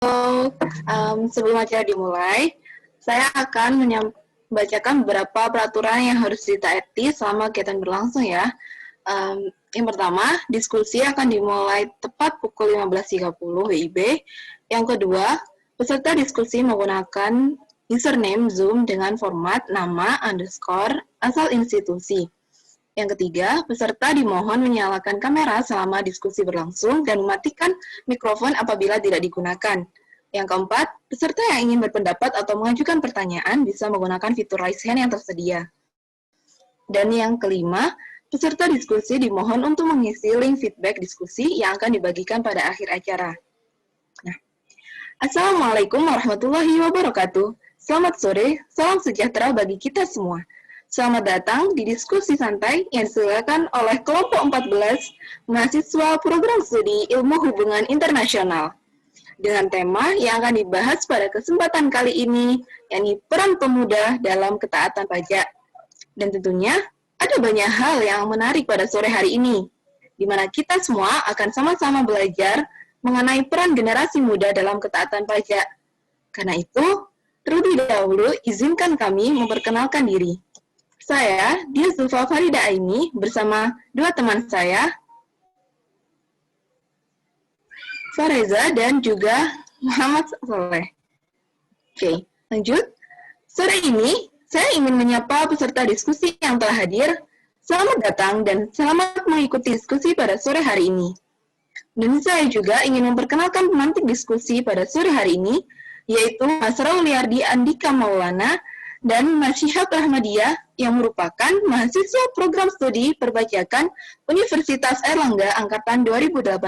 Sebelum acara dimulai, saya akan membacakan beberapa peraturan yang harus ditaati selama kegiatan berlangsung ya. Yang pertama, diskusi akan dimulai tepat pukul 15.30 WIB. Yang kedua, peserta diskusi menggunakan username Zoom dengan format nama _ asal institusi. Yang ketiga, peserta dimohon menyalakan kamera selama diskusi berlangsung dan mematikan mikrofon apabila tidak digunakan. Yang keempat, peserta yang ingin berpendapat atau mengajukan pertanyaan bisa menggunakan fitur raise hand yang tersedia. Dan yang kelima, peserta diskusi dimohon untuk mengisi link feedback diskusi yang akan dibagikan pada akhir acara. Nah, Assalamualaikum warahmatullahi wabarakatuh. Selamat sore, salam sejahtera bagi kita semua. Selamat datang di diskusi santai yang diselenggarakan oleh kelompok 14 mahasiswa program studi Ilmu Hubungan Internasional. Dengan tema yang akan dibahas pada kesempatan kali ini, yakni peran pemuda dalam ketaatan pajak. Dan tentunya ada banyak hal yang menarik pada sore hari ini, di mana kita semua akan sama-sama belajar mengenai peran generasi muda dalam ketaatan pajak. Karena itu, terlebih dahulu izinkan kami memperkenalkan diri. Saya, Dia Zulfa Farida Aini, bersama dua teman saya, Fareza dan juga Muhammad Soleh. Oke, lanjut. Sore ini, saya ingin menyapa peserta diskusi yang telah hadir. Selamat datang dan selamat mengikuti diskusi pada sore hari ini. Dan saya juga ingin memperkenalkan pemantik diskusi pada sore hari ini, yaitu Mas Rauliardi Andika Maulana dan Mas Syihab Rahmadiyah yang merupakan mahasiswa program studi perpajakan Universitas Airlangga Angkatan 2018.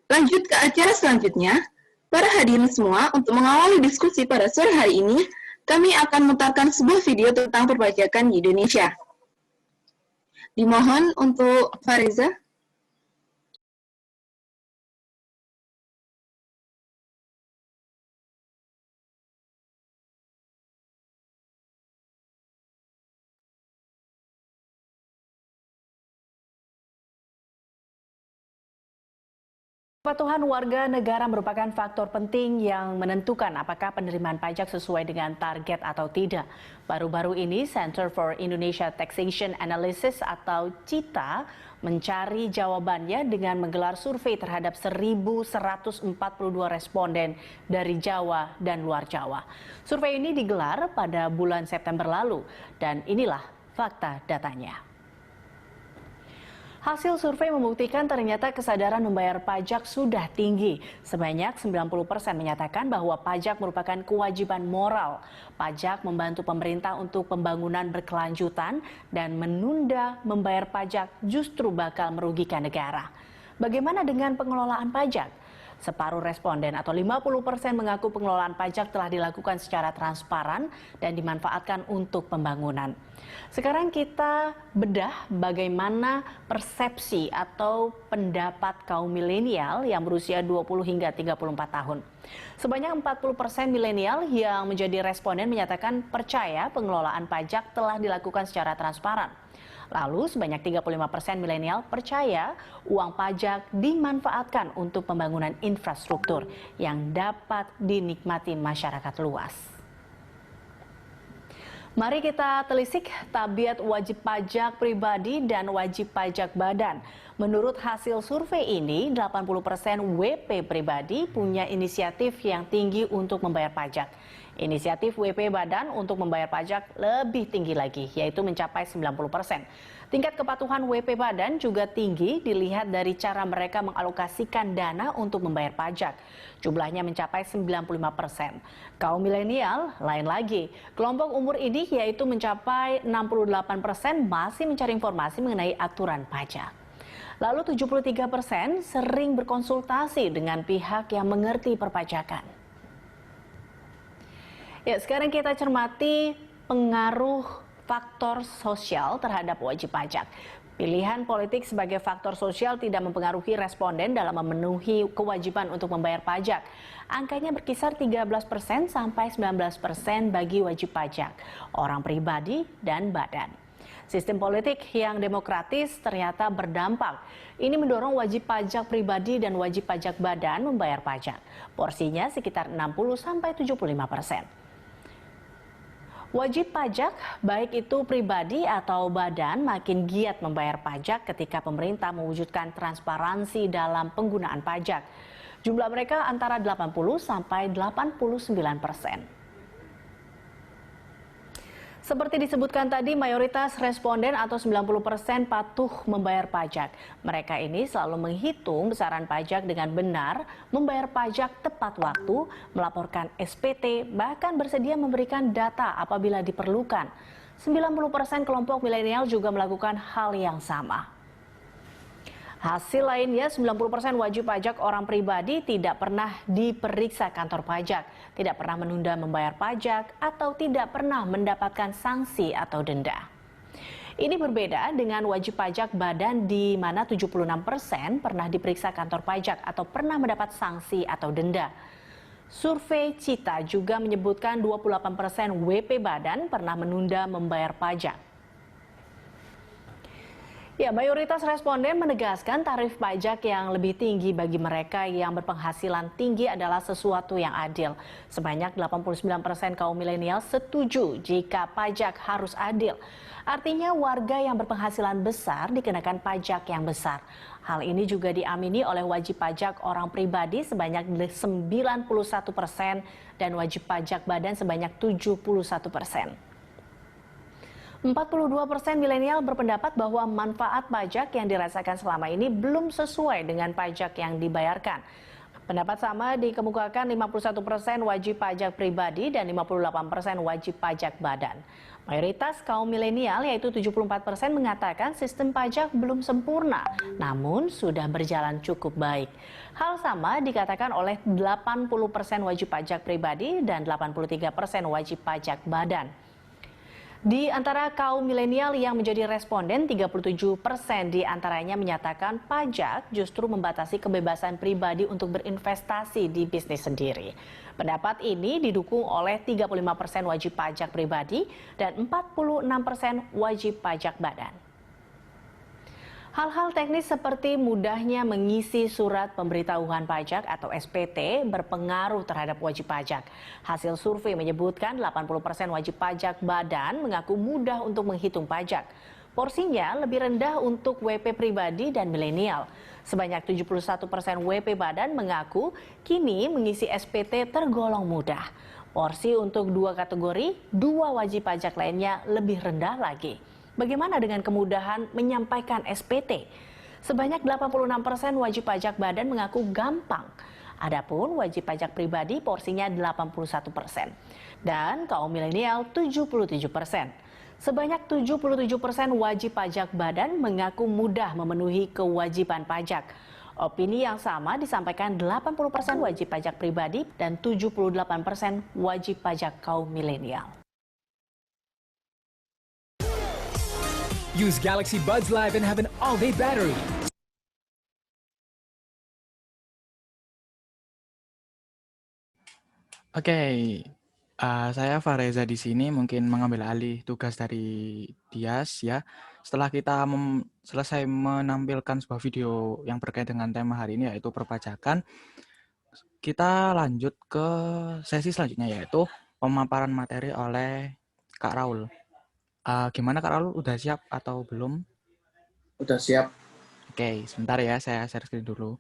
Lanjut ke acara selanjutnya, para hadirin semua, untuk mengawali diskusi pada sore hari ini, kami akan memutarkan sebuah video tentang perpajakan di Indonesia. Dimohon untuk Fareza. Kepatuhan warga negara merupakan faktor penting yang menentukan apakah penerimaan pajak sesuai dengan target atau tidak. Baru-baru ini, Center for Indonesia Taxation Analysis atau CITA mencari jawabannya dengan menggelar survei terhadap 1.142 responden dari Jawa dan luar Jawa. Survei ini digelar pada bulan September lalu dan inilah fakta datanya. Hasil survei membuktikan ternyata kesadaran membayar pajak sudah tinggi. Sebanyak 90% menyatakan bahwa pajak merupakan kewajiban moral. Pajak membantu pemerintah untuk pembangunan berkelanjutan dan menunda membayar pajak justru bakal merugikan negara. Bagaimana dengan pengelolaan pajak? Separuh responden atau 50% mengaku pengelolaan pajak telah dilakukan secara transparan dan dimanfaatkan untuk pembangunan. Sekarang kita bedah bagaimana persepsi atau pendapat kaum milenial yang berusia 20 hingga 34 tahun. Sebanyak 40% milenial yang menjadi responden menyatakan percaya pengelolaan pajak telah dilakukan secara transparan. Lalu sebanyak 35% milenial percaya uang pajak dimanfaatkan untuk pembangunan infrastruktur yang dapat dinikmati masyarakat luas. Mari kita telisik tabiat wajib pajak pribadi dan wajib pajak badan. Menurut hasil survei ini, 80% WP pribadi punya inisiatif yang tinggi untuk membayar pajak. Inisiatif WP badan untuk membayar pajak lebih tinggi lagi, yaitu mencapai 90%. Tingkat kepatuhan WP badan juga tinggi dilihat dari cara mereka mengalokasikan dana untuk membayar pajak. Jumlahnya mencapai 95%. Kaum milenial lain lagi. Kelompok umur ini yaitu mencapai 68% masih mencari informasi mengenai aturan pajak. Lalu 73% sering berkonsultasi dengan pihak yang mengerti perpajakan. Ya, sekarang kita cermati pengaruh faktor sosial terhadap wajib pajak. Pilihan politik sebagai faktor sosial tidak mempengaruhi responden dalam memenuhi kewajiban untuk membayar pajak. Angkanya berkisar 13% sampai 19% bagi wajib pajak, orang pribadi dan badan. Sistem politik yang demokratis ternyata berdampak. Ini mendorong wajib pajak pribadi dan wajib pajak badan membayar pajak. Porsinya sekitar 60–75%. Wajib pajak, baik itu pribadi atau badan, makin giat membayar pajak ketika pemerintah mewujudkan transparansi dalam penggunaan pajak. Jumlah mereka antara 80–89%. Seperti disebutkan tadi, mayoritas responden atau 90% patuh membayar pajak. Mereka ini selalu menghitung besaran pajak dengan benar, membayar pajak tepat waktu, melaporkan SPT, bahkan bersedia memberikan data apabila diperlukan. 90% kelompok milenial juga melakukan hal yang sama. Hasil lainnya, 90% wajib pajak orang pribadi tidak pernah diperiksa kantor pajak, tidak pernah menunda membayar pajak, atau tidak pernah mendapatkan sanksi atau denda. Ini berbeda dengan wajib pajak badan di mana 76% pernah diperiksa kantor pajak atau pernah mendapat sanksi atau denda. Survei Cita juga menyebutkan 28% WP badan pernah menunda membayar pajak. Ya, mayoritas responden menegaskan tarif pajak yang lebih tinggi bagi mereka yang berpenghasilan tinggi adalah sesuatu yang adil. Sebanyak 89% kaum milenial setuju jika pajak harus adil. Artinya warga yang berpenghasilan besar dikenakan pajak yang besar. Hal ini juga diamini oleh wajib pajak orang pribadi sebanyak 91% dan wajib pajak badan sebanyak 71%. 42% milenial berpendapat bahwa manfaat pajak yang dirasakan selama ini belum sesuai dengan pajak yang dibayarkan. Pendapat sama dikemukakan 51% wajib pajak pribadi dan 58% wajib pajak badan. Mayoritas kaum milenial yaitu 74% mengatakan sistem pajak belum sempurna, namun sudah berjalan cukup baik. Hal sama dikatakan oleh 80% wajib pajak pribadi dan 83% wajib pajak badan. Di antara kaum milenial yang menjadi responden, 37% diantaranya menyatakan pajak justru membatasi kebebasan pribadi untuk berinvestasi di bisnis sendiri. Pendapat ini didukung oleh 35% wajib pajak pribadi dan 46% wajib pajak badan. Hal-hal teknis seperti mudahnya mengisi surat pemberitahuan pajak atau SPT berpengaruh terhadap wajib pajak. Hasil survei menyebutkan 80% wajib pajak badan mengaku mudah untuk menghitung pajak. Porsinya lebih rendah untuk WP pribadi dan milenial. Sebanyak 71% WP badan mengaku kini mengisi SPT tergolong mudah. Porsi untuk dua kategori, dua wajib pajak lainnya lebih rendah lagi. Bagaimana dengan kemudahan menyampaikan SPT? Sebanyak 86% wajib pajak badan mengaku gampang. Adapun wajib pajak pribadi porsinya 81%. Dan kaum milenial 77%. Sebanyak 77% wajib pajak badan mengaku mudah memenuhi kewajiban pajak. Opini yang sama disampaikan 80% wajib pajak pribadi dan 78% wajib pajak kaum milenial. Use Galaxy Buds Live and have an all-day battery. Oke, saya Fareza di sini mungkin mengambil alih tugas dari Dias ya. Setelah kita selesai menampilkan sebuah video yang berkait dengan tema hari ini yaitu perpajakan, kita lanjut ke sesi selanjutnya yaitu pemaparan materi oleh Kak Raul. Gimana Kak Raul, udah siap atau belum? Udah siap. Oke, sebentar ya, saya share screen dulu.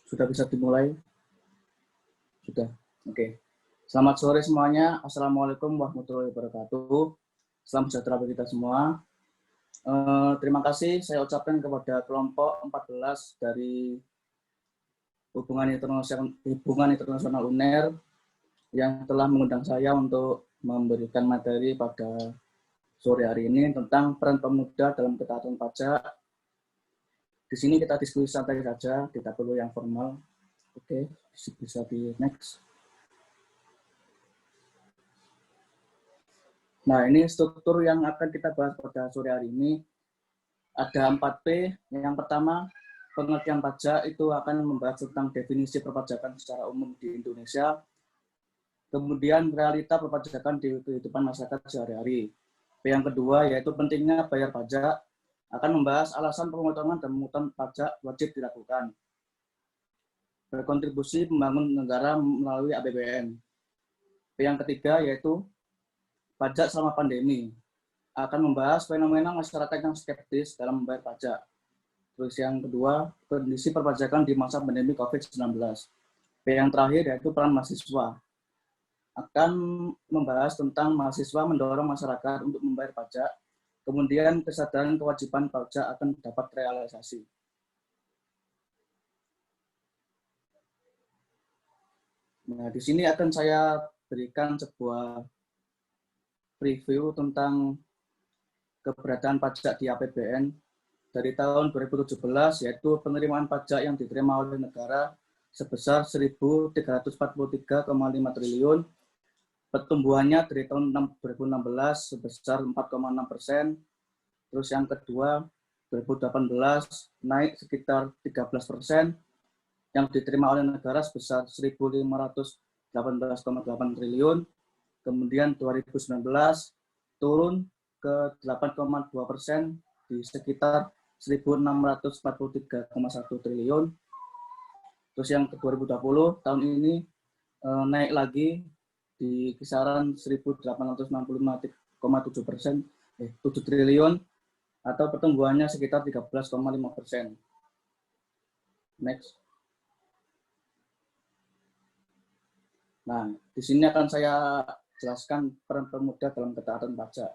Sudah bisa dimulai? Sudah. Oke. Selamat sore semuanya. Assalamualaikum warahmatullahi wabarakatuh. Salam sejahtera bagi kita semua. Terima kasih saya ucapkan kepada kelompok 14 dari Hubungan Internasional UNER yang telah mengundang saya untuk memberikan materi pada sore hari ini tentang peran pemuda dalam ketaatan pajak. Di sini kita diskusi santai saja, tidak perlu yang formal. Oke, bisa di next. Nah, ini struktur yang akan kita bahas pada sore hari ini. Ada 4P. Yang pertama, pengertian pajak itu akan membahas tentang definisi perpajakan secara umum di Indonesia. Kemudian realita perpajakan di kehidupan masyarakat sehari-hari. Yang kedua, yaitu pentingnya bayar pajak, akan membahas alasan pemotongan dan pemungutan pajak wajib dilakukan. Berkontribusi membangun negara melalui APBN. Yang ketiga, yaitu pajak selama pandemi, akan membahas fenomena masyarakat yang skeptis dalam membayar pajak. Terus yang kedua, kondisi perpajakan di masa pandemi COVID-19. Yang terakhir, yaitu peran mahasiswa, akan membahas tentang mahasiswa mendorong masyarakat untuk membayar pajak, kemudian kesadaran kewajiban pajak akan dapat realisasi. Nah, di sini akan saya berikan sebuah preview tentang keberadaan pajak di APBN dari tahun 2017, yaitu penerimaan pajak yang diterima oleh negara sebesar 1.343,5 triliun. Pertumbuhannya dari tahun 2016 sebesar 4,6%. Terus yang kedua, 2018 naik sekitar 13%. Yang diterima oleh negara sebesar 1.518,8 triliun. Kemudian 2019 turun ke 8,2% di sekitar 1.643,1 triliun. Terus yang ke 2020 tahun ini naik lagi di kisaran 1.865,7%, 7 triliun, atau pertumbuhannya sekitar 13,5%. Next. Nah, di sini akan saya jelaskan peran pemuda dalam ketaatan pajak.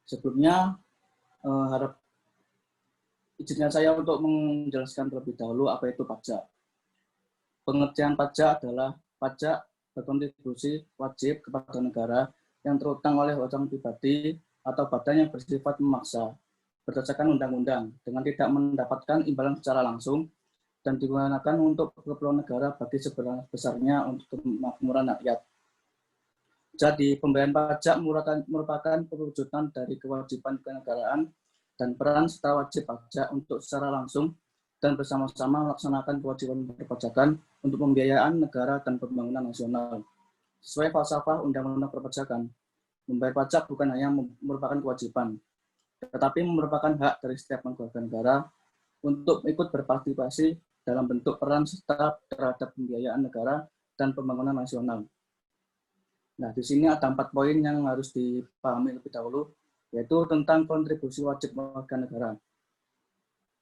Sebelumnya, izinkan saya untuk menjelaskan terlebih dahulu apa itu pajak. Pengertian pajak adalah pajak berkontribusi wajib kepada negara yang terutang oleh orang pribadi atau badan yang bersifat memaksa berdasarkan undang-undang dengan tidak mendapatkan imbalan secara langsung dan digunakan untuk keperluan negara bagi sebesar-besarnya untuk kemakmuran rakyat. Jadi, pembayaran pajak merupakan perwujudan dari kewajiban kenegaraan dan peran serta wajib pajak untuk secara langsung dan bersama-sama melaksanakan kewajiban perpajakan untuk pembiayaan negara dan pembangunan nasional. Sesuai falsafah Undang-Undang Perpajakan, membayar pajak bukan hanya merupakan kewajiban, tetapi merupakan hak dari setiap warga negara untuk ikut berpartisipasi dalam bentuk peran serta terhadap pembiayaan negara dan pembangunan nasional. Nah, di sini ada 4 poin yang harus dipahami lebih dahulu, yaitu tentang kontribusi wajib warga negara.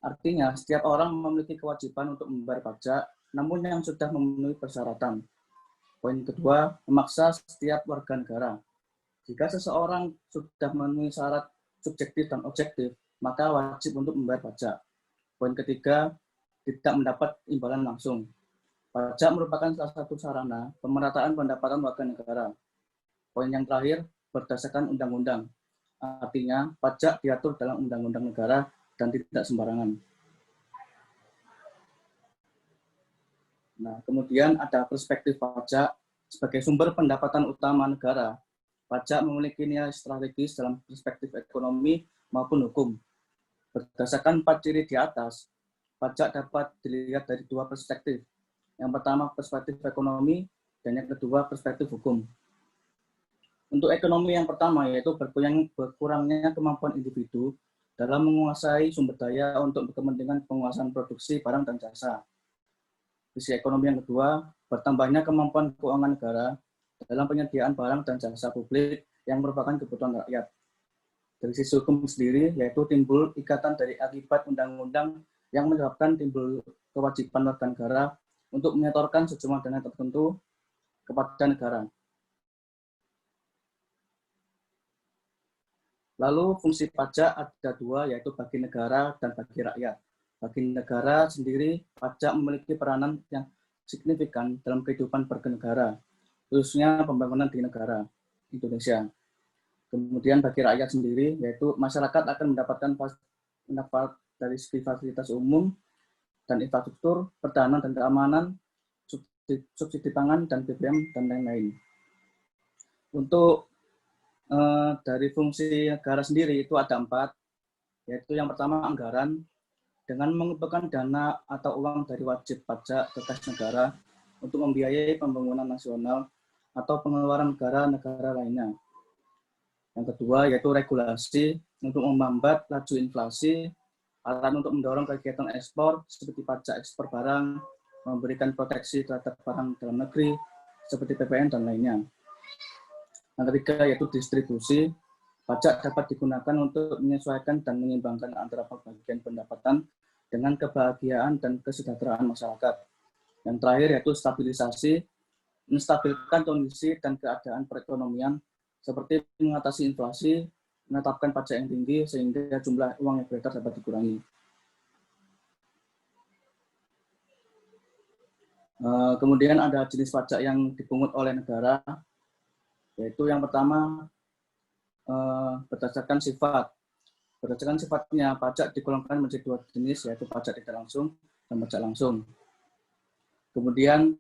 Artinya, setiap orang memiliki kewajiban untuk membayar pajak, namun yang sudah memenuhi persyaratan. Poin kedua, memaksa setiap warga negara. Jika seseorang sudah memenuhi syarat subjektif dan objektif, maka wajib untuk membayar pajak. Poin ketiga, tidak mendapat imbalan langsung. Pajak merupakan salah satu sarana pemerataan pendapatan warga negara. Poin yang terakhir, berdasarkan undang-undang. Artinya, pajak diatur dalam undang-undang negara dan tidak sembarangan. Nah, kemudian ada perspektif pajak sebagai sumber pendapatan utama negara. Pajak memiliki nilai strategis dalam perspektif ekonomi maupun hukum. Berdasarkan 4 ciri di atas, pajak dapat dilihat dari 2 perspektif. Yang pertama perspektif ekonomi dan yang kedua perspektif hukum. Untuk ekonomi yang pertama yaitu berkurangnya kemampuan individu dalam menguasai sumber daya untuk kepentingan penguasaan produksi barang dan jasa. Sisi ekonomi yang kedua, bertambahnya kemampuan keuangan negara dalam penyediaan barang dan jasa publik yang merupakan kebutuhan rakyat. Dari sisi hukum sendiri, yaitu timbul ikatan dari akibat undang-undang yang menyebabkan timbul kewajiban warga negara untuk menyetorkan sejumlah dana tertentu kepada negara. Lalu fungsi pajak ada 2, yaitu bagi negara dan bagi rakyat. Bagi negara sendiri, pajak memiliki peranan yang signifikan dalam kehidupan bernegara, khususnya pembangunan di negara Indonesia. Kemudian bagi rakyat sendiri, yaitu masyarakat akan mendapatkan manfaat dari segi fasilitas umum dan infrastruktur, pertahanan dan keamanan, subsidi pangan dan BBM, dan lain-lain. Untuk dari fungsi negara sendiri itu ada 4, yaitu yang pertama anggaran, dengan mengumpulkan dana atau uang dari wajib pajak ke kas negara untuk membiayai pembangunan nasional atau pengeluaran negara-negara lainnya. Yang kedua yaitu regulasi untuk memhambat laju inflasi, alat untuk mendorong kegiatan ekspor seperti pajak ekspor barang, memberikan proteksi terhadap barang dalam negeri seperti PPN dan lainnya. Yang ketiga yaitu distribusi. Pajak dapat digunakan untuk menyesuaikan dan menyeimbangkan antara pembagian pendapatan dengan kebahagiaan dan kesejahteraan masyarakat. Yang terakhir yaitu stabilisasi, menstabilkan kondisi dan keadaan perekonomian seperti mengatasi inflasi, menetapkan pajak yang tinggi sehingga jumlah uang yang beredar dapat dikurangi. Kemudian ada jenis pajak yang dipungut oleh negara, yaitu yang pertama berdasarkan sifat. Berdasarkan sifatnya, pajak digolongkan menjadi 2 jenis, yaitu pajak tidak langsung dan pajak langsung. Kemudian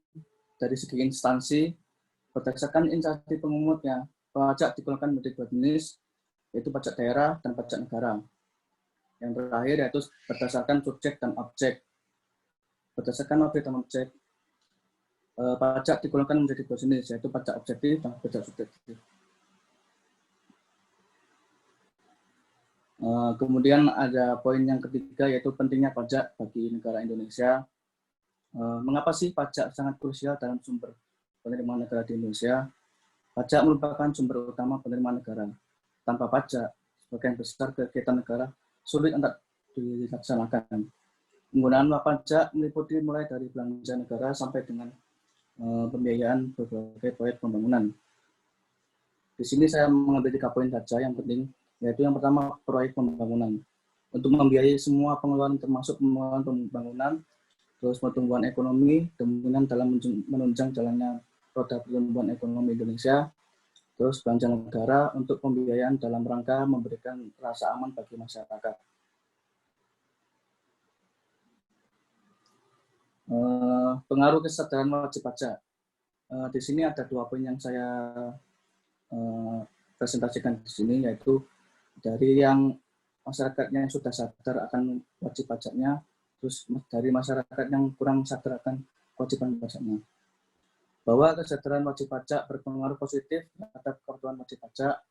dari segi instansi, berdasarkan instansi pengumutnya, pajak digolongkan menjadi 2 jenis, yaitu pajak daerah dan pajak negara. Yang terakhir yaitu berdasarkan subjek dan objek. Berdasarkan objek dan objek, pajak digolongkan menjadi 2 jenis, yaitu pajak objektif dan pajak subjektif. Kemudian ada poin yang ketiga yaitu pentingnya pajak bagi negara Indonesia. Mengapa sih pajak sangat krusial dalam sumber penerimaan negara di Indonesia? Pajak merupakan sumber utama penerimaan negara. Tanpa pajak, sebagian besar kegiatan negara sulit untuk dilaksanakan. Penggunaan pajak meliputi mulai dari belanja negara sampai dengan pembiayaan berbagai proyek pembangunan. Di sini saya mengambil 3 poin saja yang penting, yaitu yang pertama proyek pembangunan. Untuk membiayai semua pengeluaran termasuk pengeluaran pembangunan, terus pertumbuhan ekonomi, kemungkinan dalam menunjang jalannya roda pertumbuhan ekonomi Indonesia, terus belanja negara untuk pembiayaan dalam rangka memberikan rasa aman bagi masyarakat. Pengaruh kesadaran wajib pajak. Di sini ada 2 poin yang saya presentasikan di sini, yaitu dari yang masyarakatnya yang sudah sadar akan wajib pajaknya, terus dari masyarakat yang kurang sadar akan kewajiban pajaknya. Bahwa kesadaran wajib pajak berpengaruh positif terhadap kepatuhan wajib pajak.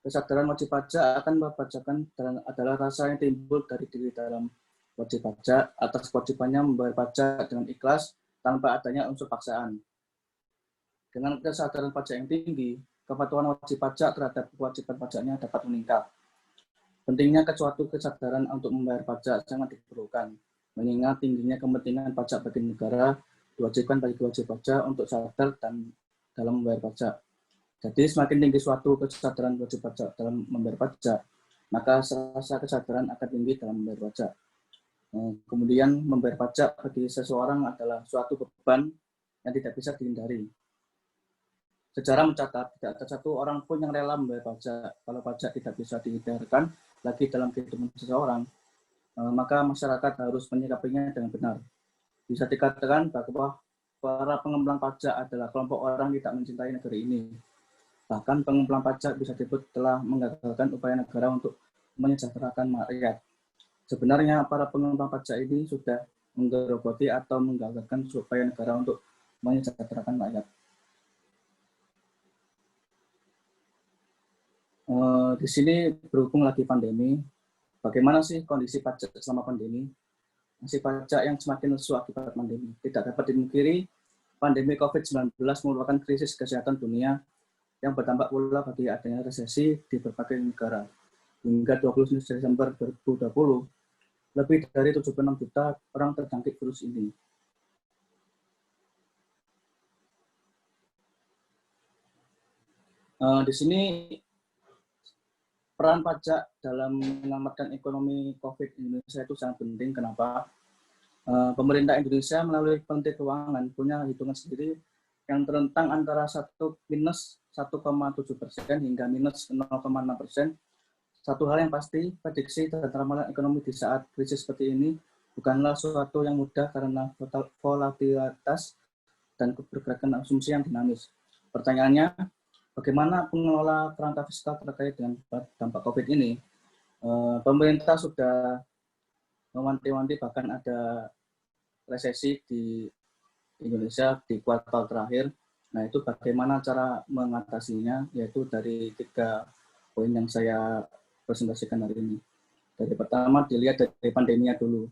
Kesadaran wajib pajak akan membacakan adalah rasa yang timbul dari diri dalam wajib pajak atas kewajibannya membayar pajak dengan ikhlas tanpa adanya unsur paksaan. Dengan kesadaran pajak yang tinggi, kepatuhan wajib pajak terhadap kewajiban pajaknya dapat meningkat. Pentingnya suatu kesadaran untuk membayar pajak sangat diperlukan, mengingat tingginya kepentingan pajak bagi negara, diwajibkan bagi wajib pajak untuk sadar dan dalam membayar pajak. Jadi semakin tinggi suatu kesadaran wajib pajak dalam membayar pajak, maka rasa kesadaran akan tinggi dalam membayar pajak. Kemudian membayar pajak bagi seseorang adalah suatu beban yang tidak bisa dihindari. Sejarah mencatat tidak ada satu orang pun yang rela membayar pajak. Kalau pajak tidak bisa dihindarkan lagi dalam kehidupan seseorang, maka masyarakat harus menyikapinya dengan benar. Bisa dikatakan bahwa para pengemplang pajak adalah kelompok orang yang tidak mencintai negeri ini. Bahkan pengemplang pajak bisa disebut telah menggagalkan upaya negara untuk menyejahterakan rakyat. Sebenarnya para pengemplang pajak ini sudah menggerogoti atau menggagalkan upaya negara untuk menyejahterakan rakyat. Di sini berhubung lagi pandemi, bagaimana sih kondisi pajak selama pandemi? Masih pajak yang semakin lesu akibat pandemi. Tidak dapat dimungkiri, pandemi COVID-19 merupakan krisis kesehatan dunia yang berdampak pula bagi adanya resesi di berbagai negara. Hingga 20 Desember 2020, lebih dari 76 juta orang terjangkit virus ini. Di sini peran pajak dalam menyelamatkan ekonomi COVID Indonesia itu sangat penting. Kenapa? Pemerintah Indonesia melalui Menteri Keuangan punya hitungan sendiri yang terentang antara minus 1,7% hingga minus 0,6%. Satu hal yang pasti, prediksi terhadap ramalan ekonomi di saat krisis seperti ini bukanlah sesuatu yang mudah karena volatilitas dan pergerakan asumsi yang dinamis. Pertanyaannya, bagaimana pengelola kerangka fiskal terkait dengan dampak COVID ini. Pemerintah sudah mewanti-wanti bahkan ada resesi di Indonesia di kuartal terakhir. Nah, itu bagaimana cara mengatasinya, yaitu dari 3 poin yang saya presentasikan hari ini. Dari pertama, dilihat dari pandeminya dulu.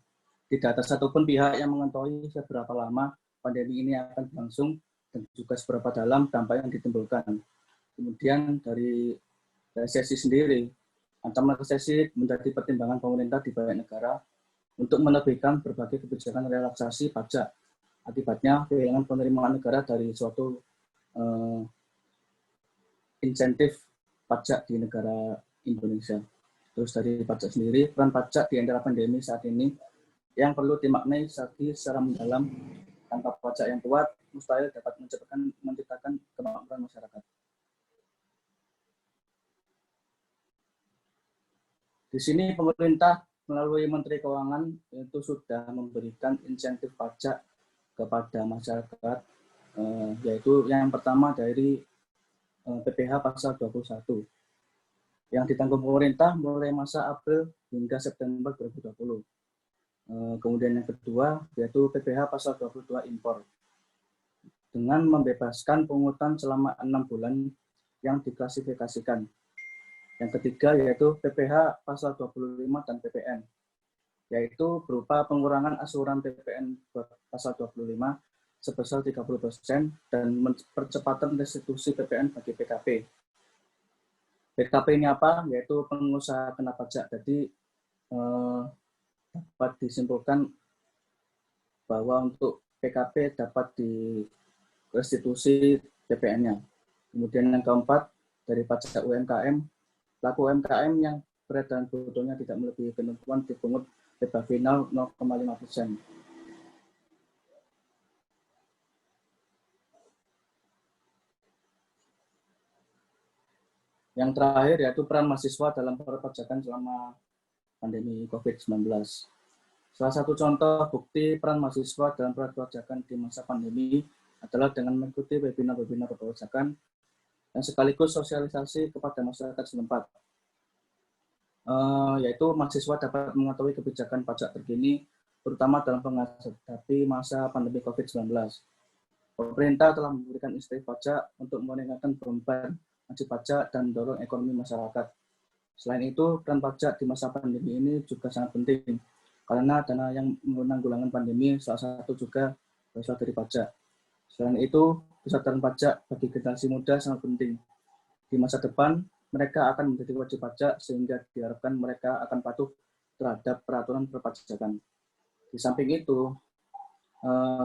Tidak ada satupun pihak yang mengetahui seberapa lama pandemi ini akan berlangsung dan juga seberapa dalam dampak yang ditimbulkan. Kemudian dari resesi sendiri, ancaman resesi menjadi pertimbangan pemerintah di banyak negara untuk menerbitkan berbagai kebijakan relaksasi pajak. Akibatnya kehilangan penerimaan negara dari suatu insentif pajak di negara Indonesia. Terus dari pajak sendiri, peran pajak di era pandemi saat ini yang perlu dimaknai secara mendalam. Tanpa pajak yang kuat, mustahil dapat menciptakan kemakmuran masyarakat. Di sini pemerintah melalui Menteri Keuangan itu sudah memberikan insentif pajak kepada masyarakat, yaitu yang pertama dari PPh pasal 21 yang ditanggung pemerintah mulai masa April hingga September 2020. Kemudian yang kedua yaitu PPh pasal 22 impor dengan membebaskan pungutan selama 6 bulan yang diklasifikasikan. Yang ketiga yaitu PPh pasal 25 dan PPN, yaitu berupa pengurangan asuran PPN pasal 25 sebesar 30% dan percepatan restitusi PPN bagi PKP. PKP ini apa? Yaitu pengusaha kena pajak. Jadi dapat disimpulkan bahwa untuk PKP dapat direstitusi PPN-nya. Kemudian yang keempat, dari pajak UMKM, pelaku UMKM yang berat dan bobotnya tidak melebihi ketentuan dipungut laba final 0,5%. Yang terakhir yaitu peran mahasiswa dalam perpajakan selama pandemi COVID-19. Salah satu contoh bukti peran mahasiswa dalam perpajakan di masa pandemi adalah dengan mengikuti webinar-webinar perpajakan dan sekaligus sosialisasi kepada masyarakat setempat. Yaitu mahasiswa dapat mengetahui kebijakan pajak terkini, terutama dalam menghadapi masa pandemi COVID-19. Pemerintah telah memberikan insentif pajak untuk meningkatkan beban wajib pajak dan mendorong ekonomi masyarakat. Selain itu, peran pajak di masa pandemi ini juga sangat penting, karena dana yang menanggulangi pandemi salah satu juga berasal dari pajak. Selain itu, kesadaran pajak bagi generasi muda sangat penting. Di masa depan, mereka akan menjadi wajib pajak sehingga diharapkan mereka akan patuh terhadap peraturan perpajakan. Di samping itu,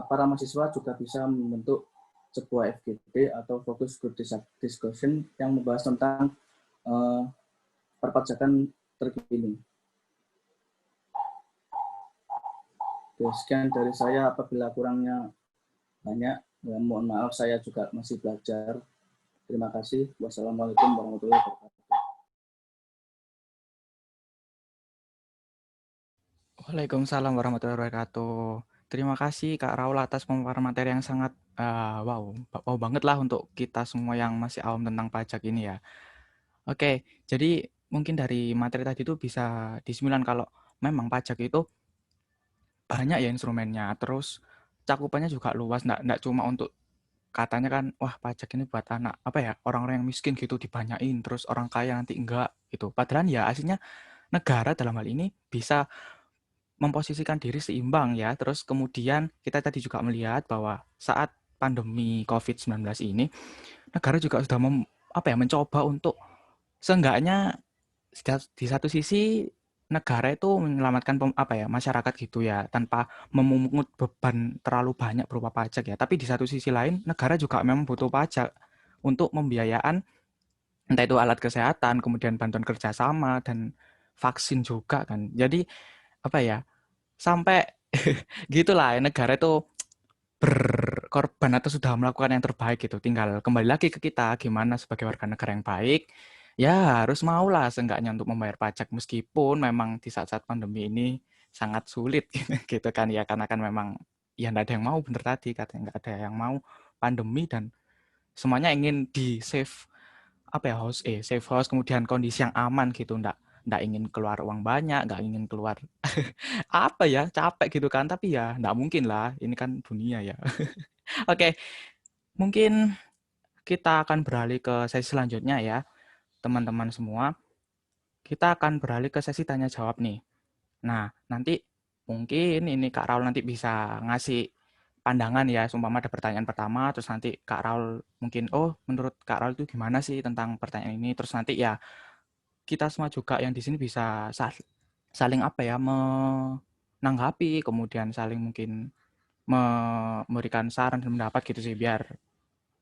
para mahasiswa juga bisa membentuk sebuah FGD atau Focus Group Discussion yang membahas tentang perpajakan terkini. Oke, sekian dari saya. Apabila kurangnya banyak, ya mohon maaf, saya juga masih belajar. Terima kasih. Wassalamualaikum warahmatullahi wabarakatuh. Waalaikumsalam warahmatullahi wabarakatuh. Terima kasih Kak Raul atas pemaparan materi yang sangat wow banget lah untuk kita semua yang masih awam tentang pajak ini ya. Oke, jadi mungkin dari materi tadi itu bisa disimpulkan kalau memang pajak itu banyak ya instrumennya, terus cakupannya juga luas, nggak cuma untuk katanya kan, wah pajak ini buat anak apa ya orang-orang yang miskin gitu dibanyain, terus orang kaya nanti enggak gitu. Padahal ya aslinya negara dalam hal ini bisa memposisikan diri seimbang ya. Terus kemudian kita tadi juga melihat bahwa saat pandemi COVID-19 ini, negara juga sudah mencoba untuk seenggaknya di satu sisi negara itu menyelamatkan masyarakat gitu ya, tanpa memungut beban terlalu banyak berupa pajak ya. Tapi di satu sisi lain, negara juga memang butuh pajak untuk pembiayaan entah itu alat kesehatan, kemudian bantuan kerjasama dan vaksin juga kan. Jadi sampai gitulah negara itu berkorban atau sudah melakukan yang terbaik gitu. Tinggal kembali lagi ke kita gimana sebagai warga negara yang baik, ya harus maulah seenggaknya untuk membayar pajak meskipun memang di saat-saat pandemi ini sangat sulit gitu kan ya, karena kan memang ya nggak ada yang mau, bener tadi katanya nggak ada yang mau pandemi dan semuanya ingin di save apa ya, safe house, kemudian kondisi yang aman gitu, ndak ingin keluar uang banyak, nggak ingin keluar apa ya, capek gitu kan, tapi ya ndak mungkin lah, ini kan dunia ya. Oke, mungkin kita akan beralih ke sesi selanjutnya ya, teman-teman semua. Kita akan beralih ke sesi tanya jawab nih. Nah, nanti mungkin ini Kak Raul nanti bisa ngasih pandangan ya, seumpama ada pertanyaan pertama, terus nanti Kak Raul mungkin, oh menurut Kak Raul itu gimana sih tentang pertanyaan ini, terus nanti ya kita semua juga yang di sini bisa saling apa ya, menanggapi, kemudian saling mungkin memberikan saran dan pendapat gitu sih, biar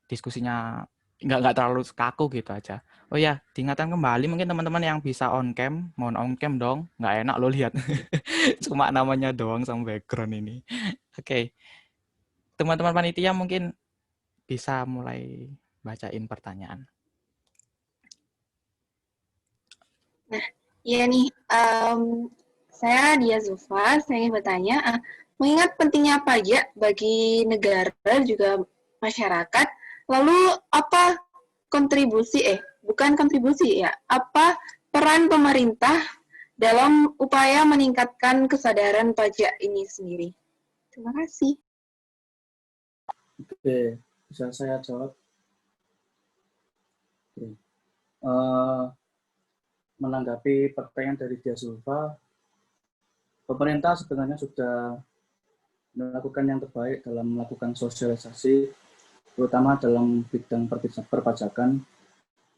diskusinya nggak terlalu kaku gitu aja. Oh ya, diingatkan kembali mungkin teman-teman yang bisa on cam, mohon on cam dong, nggak enak lo lihat. Cuma namanya doang sama background ini. Oke, teman-teman panitia mungkin bisa mulai bacain pertanyaan. Nah, iya nih, saya Dia Zulfa, saya ingin bertanya, mengingat pentingnya pajak bagi negara dan juga masyarakat, lalu apa bukan kontribusi ya, apa peran pemerintah dalam upaya meningkatkan kesadaran pajak ini sendiri? Terima kasih. Oke, bisa saya jawab? Oke. Eh, menanggapi pertanyaan dari Dia Zulfa, pemerintah sebenarnya sudah melakukan yang terbaik dalam melakukan sosialisasi, terutama dalam bidang perpajakan,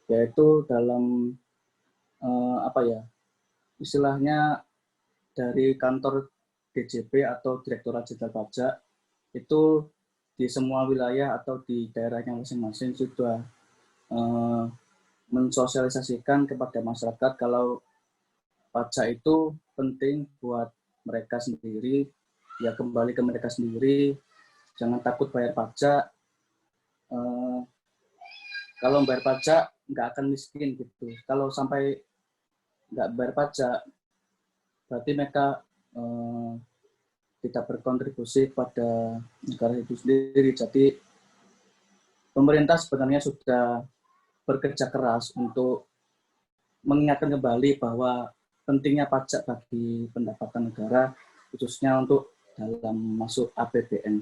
yaitu dalam apa ya, istilahnya dari kantor DJP atau Direktorat Jenderal Pajak itu di semua wilayah atau di daerahnya masing-masing sudah mensosialisasikan kepada masyarakat kalau pajak itu penting buat mereka sendiri, ya kembali ke mereka sendiri, jangan takut bayar pajak. Kalau bayar pajak nggak akan miskin gitu. Kalau sampai nggak bayar pajak, berarti mereka tidak berkontribusi pada negara itu sendiri. Jadi pemerintah sebenarnya sudah bekerja keras untuk mengingatkan kembali bahwa pentingnya pajak bagi pendapatan negara, khususnya untuk dalam masuk APBN.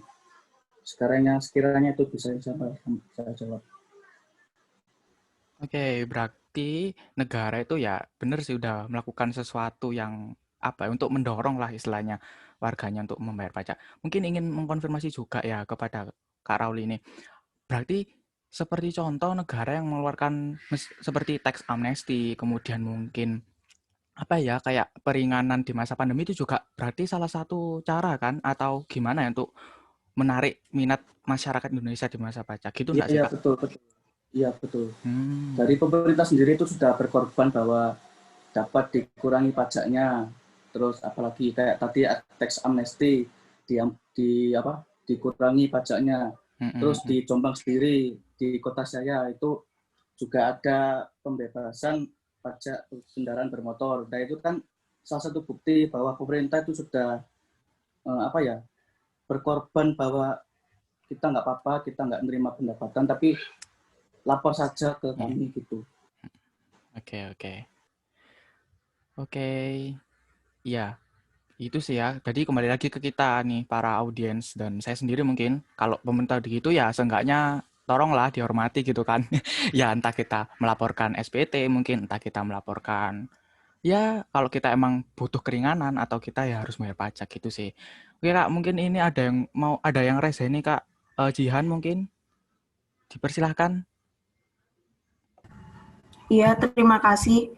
Sekiranya itu bisa saya jawab. Oke, berarti negara itu ya benar sih udah melakukan sesuatu yang apa ya, untuk mendorong lah istilahnya warganya untuk membayar pajak. Mungkin ingin mengkonfirmasi juga ya kepada Kak Raul ini. Berarti seperti contoh negara yang mengeluarkan seperti tax amnesty, kemudian mungkin apa ya, kayak peringanan di masa pandemi itu juga berarti salah satu cara kan, atau gimana ya untuk menarik minat masyarakat Indonesia di masa pajak gitu Iya, enggak sih iya Kak? betul, betul. Iya betul. Dari Hmm. pemerintah sendiri itu sudah berkorban bahwa dapat dikurangi pajaknya. Terus apalagi kayak tadi tax amnesty di apa dikurangi pajaknya. Terus Mm-mm. di Jombang sendiri di kota saya itu juga ada pembebasan pajak kendaraan bermotor. Nah itu kan salah satu bukti bahwa pemerintah itu sudah apa ya berkorban bahwa kita nggak apa-apa, kita nggak menerima pendapatan, tapi lapor saja ke kami gitu. Oke, oke. Oke, ya itu sih ya. Jadi kembali lagi ke kita nih, para audiens dan saya sendiri mungkin, kalau pemerintah begitu ya seenggaknya tolonglah dihormati gitu kan. Ya entah kita melaporkan SPT mungkin, entah kita melaporkan, ya kalau kita emang butuh keringanan atau kita ya harus bayar pajak gitu sih. Oke Kak, mungkin ini ada yang rese nih Kak. Jihan mungkin dipersilahkan. Iya, terima kasih.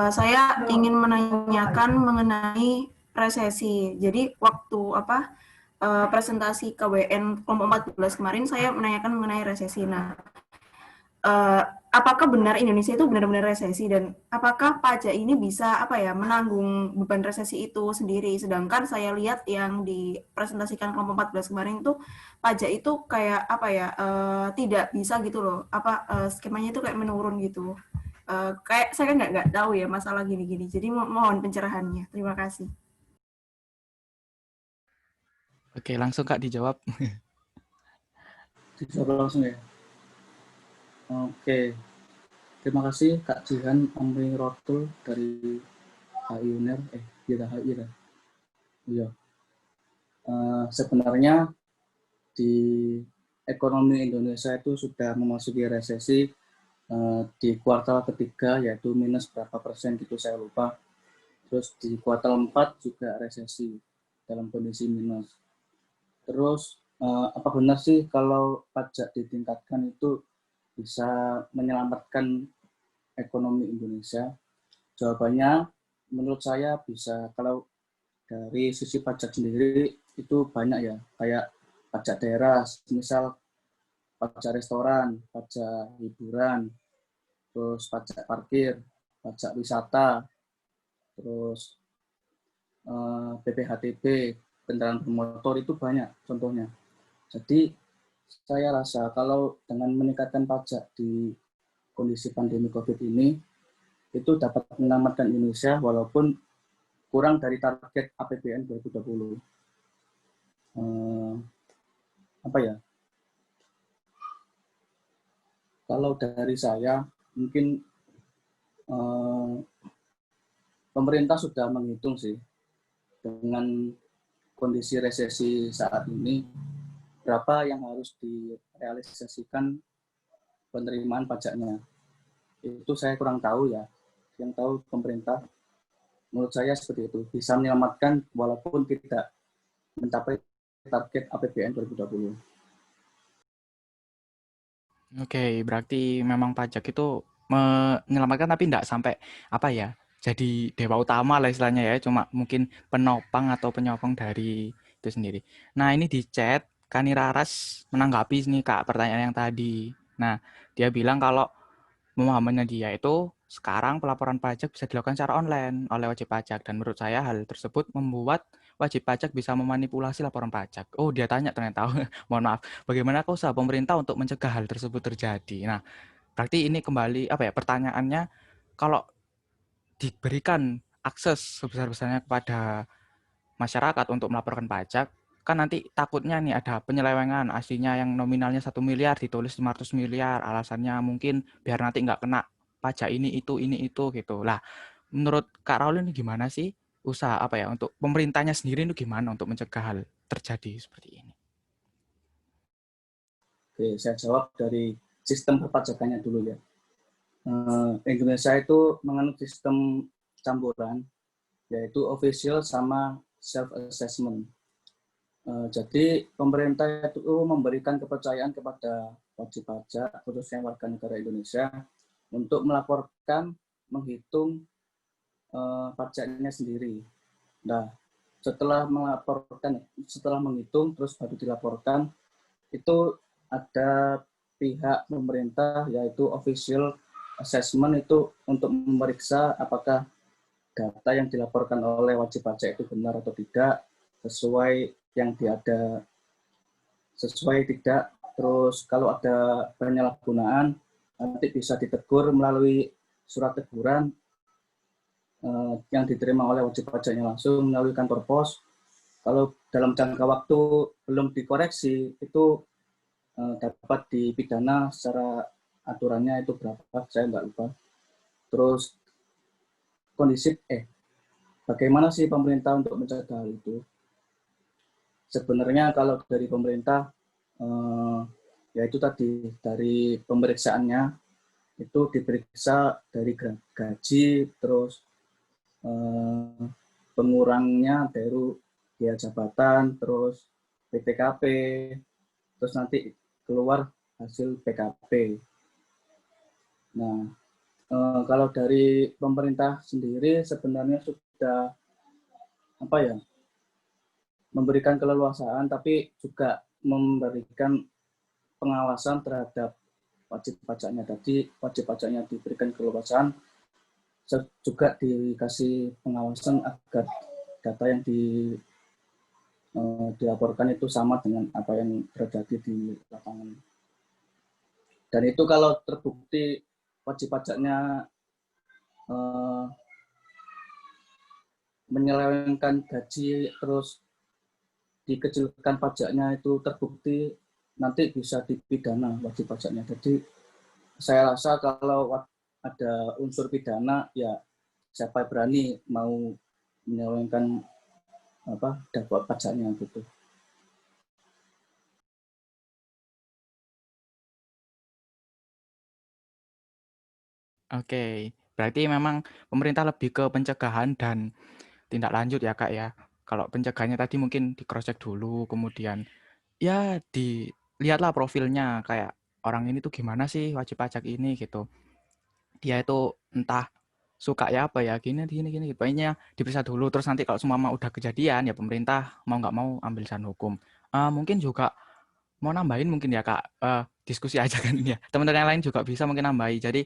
Saya ingin menanyakan mengenai resesi. Jadi waktu presentasi KWN kelompok 14 kemarin saya menanyakan mengenai resesi. Nah, apakah benar Indonesia itu benar-benar resesi dan apakah pajak ini bisa menanggung beban resesi itu sendiri? Sedangkan saya lihat yang dipresentasikan kelompok 14 kemarin itu pajak itu kayak tidak bisa gitu loh. Skemanya itu kayak menurun gitu. Kayak saya nggak tahu ya masalah gini-gini. Jadi mohon pencerahannya. Terima kasih. Oke, langsung Kak dijawab. Dijawab langsung ya. Oke. Terima kasih Kak Jihan Amri Rotul dari HI UNER. HI. Iya. Sebenarnya di ekonomi Indonesia itu sudah memasuki resesi di kuartal ketiga, yaitu minus berapa persen gitu saya lupa. Terus di kuartal 4 juga resesi dalam kondisi minus. Terus apa benar sih kalau pajak ditingkatkan itu bisa menyelamatkan ekonomi Indonesia? Jawabannya menurut saya bisa. Kalau dari sisi pajak sendiri itu banyak ya, kayak pajak daerah, misal pajak restoran, pajak hiburan, terus pajak parkir, pajak wisata, terus BPHTB, kendaraan bermotor itu banyak contohnya. Jadi saya rasa kalau dengan meningkatkan pajak di kondisi pandemi COVID ini, itu dapat menyelamatkan Indonesia walaupun kurang dari target APBN 2020. Apa ya? Kalau dari saya, mungkin pemerintah sudah menghitung sih dengan kondisi resesi saat ini, berapa yang harus direalisasikan penerimaan pajaknya. Itu saya kurang tahu ya. Yang tahu pemerintah, menurut saya seperti itu. Bisa menyelamatkan walaupun tidak mencapai target APBN 2020. Oke, berarti memang pajak itu menyelamatkan tapi tidak sampai apa ya, jadi dewa utama lah istilahnya ya, cuma mungkin penopang atau penyokong dari itu sendiri. Nah, ini di chat, Kani Raras menanggapi nih Kak pertanyaan yang tadi. Nah, dia bilang kalau pemahamannya dia itu sekarang pelaporan pajak bisa dilakukan secara online oleh wajib pajak dan menurut saya hal tersebut membuat wajib pajak bisa memanipulasi laporan pajak. Oh, dia tanya ternyata. Mohon maaf. Bagaimana usaha pemerintah untuk mencegah hal tersebut terjadi? Nah, berarti ini kembali apa ya pertanyaannya, kalau diberikan akses sebesar-besarnya kepada masyarakat untuk melaporkan pajak, kan nanti takutnya nih ada penyelewengan, aslinya yang nominalnya 1 miliar ditulis 500 miliar, alasannya mungkin biar nanti nggak kena pajak ini itu gitu. Lah, menurut Kak Raul ini gimana sih usaha apa ya untuk pemerintahnya sendiri itu gimana untuk mencegah hal terjadi seperti ini? Oke, saya jawab dari sistem perpajakannya dulu ya. Indonesia itu menganut sistem campuran, yaitu official sama self-assessment. Jadi pemerintah itu memberikan kepercayaan kepada wajib pajak, khususnya warga negara Indonesia, untuk melaporkan, menghitung pajaknya sendiri. Nah, setelah menghitung, terus baru dilaporkan, itu ada pihak pemerintah, yaitu official assessment, itu untuk memeriksa apakah data yang dilaporkan oleh wajib pajak itu benar atau tidak, sesuai yang diada, sesuai tidak. Terus kalau ada penyalahgunaan, nanti bisa ditegur melalui surat teguran yang diterima oleh wajib pajaknya langsung melalui kantor pos. Kalau dalam jangka waktu belum dikoreksi, itu dapat dipidana secara aturannya itu berapa, saya nggak lupa. Terus bagaimana sih pemerintah untuk mencegah hal itu? Sebenarnya kalau dari pemerintah, yaitu tadi dari pemeriksaannya itu diperiksa dari gaji, terus pengurangnya dari biaya jabatan, terus PPKP, terus nanti keluar hasil PKP. Nah, kalau dari pemerintah sendiri sebenarnya sudah memberikan keleluasaan, tapi juga memberikan pengawasan terhadap wajib pajaknya. Tadi wajib pajaknya diberikan keleluasaan, juga dikasih pengawasan agar data yang dilaporkan itu sama dengan apa yang terjadi di lapangan. Dan itu kalau terbukti wajib pajaknya menyelewengkan gaji, terus dikecilkan pajaknya, itu terbukti, nanti bisa dipidana wajib pajaknya. Jadi saya rasa kalau ada unsur pidana, ya siapa berani mau menyelewengkan dakwaan pajaknya gitu. Oke, berarti memang pemerintah lebih ke pencegahan dan tindak lanjut ya Kak ya. Kalau pencegahannya tadi mungkin di cross check dulu, kemudian ya dilihatlah profilnya kayak orang ini tuh gimana sih wajib pajak ini gitu. Dia itu entah suka ya apa ya gini gini gini. Pokoknya diperiksa dulu terus nanti kalau semua udah kejadian ya pemerintah mau nggak mau ambil jalan hukum. Mungkin juga mau nambahin mungkin ya Kak, diskusi aja kan ya. Teman-teman yang lain juga bisa mungkin nambahi. Jadi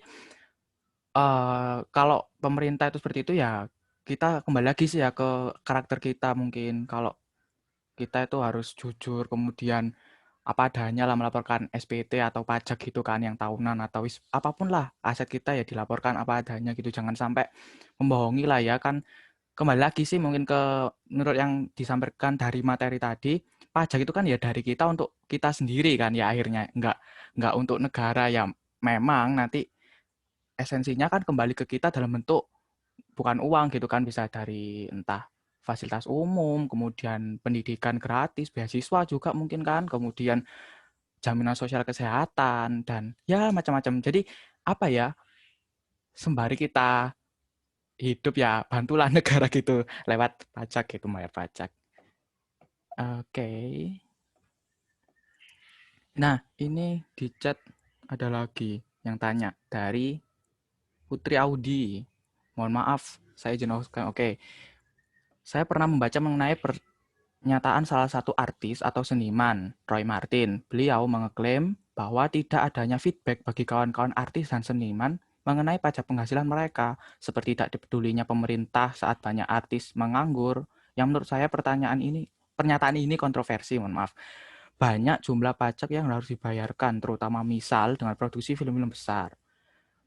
kalau pemerintah itu seperti itu ya, kita kembali lagi sih ya ke karakter kita mungkin. Kalau kita itu harus jujur, kemudian apa adanya lah melaporkan SPT atau pajak gitu kan yang tahunan atau apapun lah aset kita ya dilaporkan apa adanya gitu. Jangan sampai membohongi lah ya kan. Kembali lagi sih mungkin ke menurut yang disampaikan dari materi tadi, pajak itu kan ya dari kita untuk kita sendiri kan ya akhirnya, nggak untuk negara ya memang nanti esensinya kan kembali ke kita dalam bentuk bukan uang gitu kan, bisa dari entah fasilitas umum, kemudian pendidikan gratis, beasiswa juga mungkin kan, kemudian jaminan sosial kesehatan, dan ya macam-macam. Jadi apa ya, sembari kita hidup ya bantulah negara gitu lewat pajak gitu, bayar pajak. Oke. Nah, ini di chat ada lagi yang tanya dari Putri Audi. Mohon maaf, saya jenuhkan. Oke. Saya pernah membaca mengenai pernyataan salah satu artis atau seniman, Roy Martin. Beliau mengeklaim bahwa tidak adanya feedback bagi kawan-kawan artis dan seniman mengenai pajak penghasilan mereka, seperti tidak dipedulinya pemerintah saat banyak artis menganggur. Yang menurut saya pernyataan ini kontroversi, mohon maaf. Banyak jumlah pajak yang harus dibayarkan, terutama misal dengan produksi film-film besar.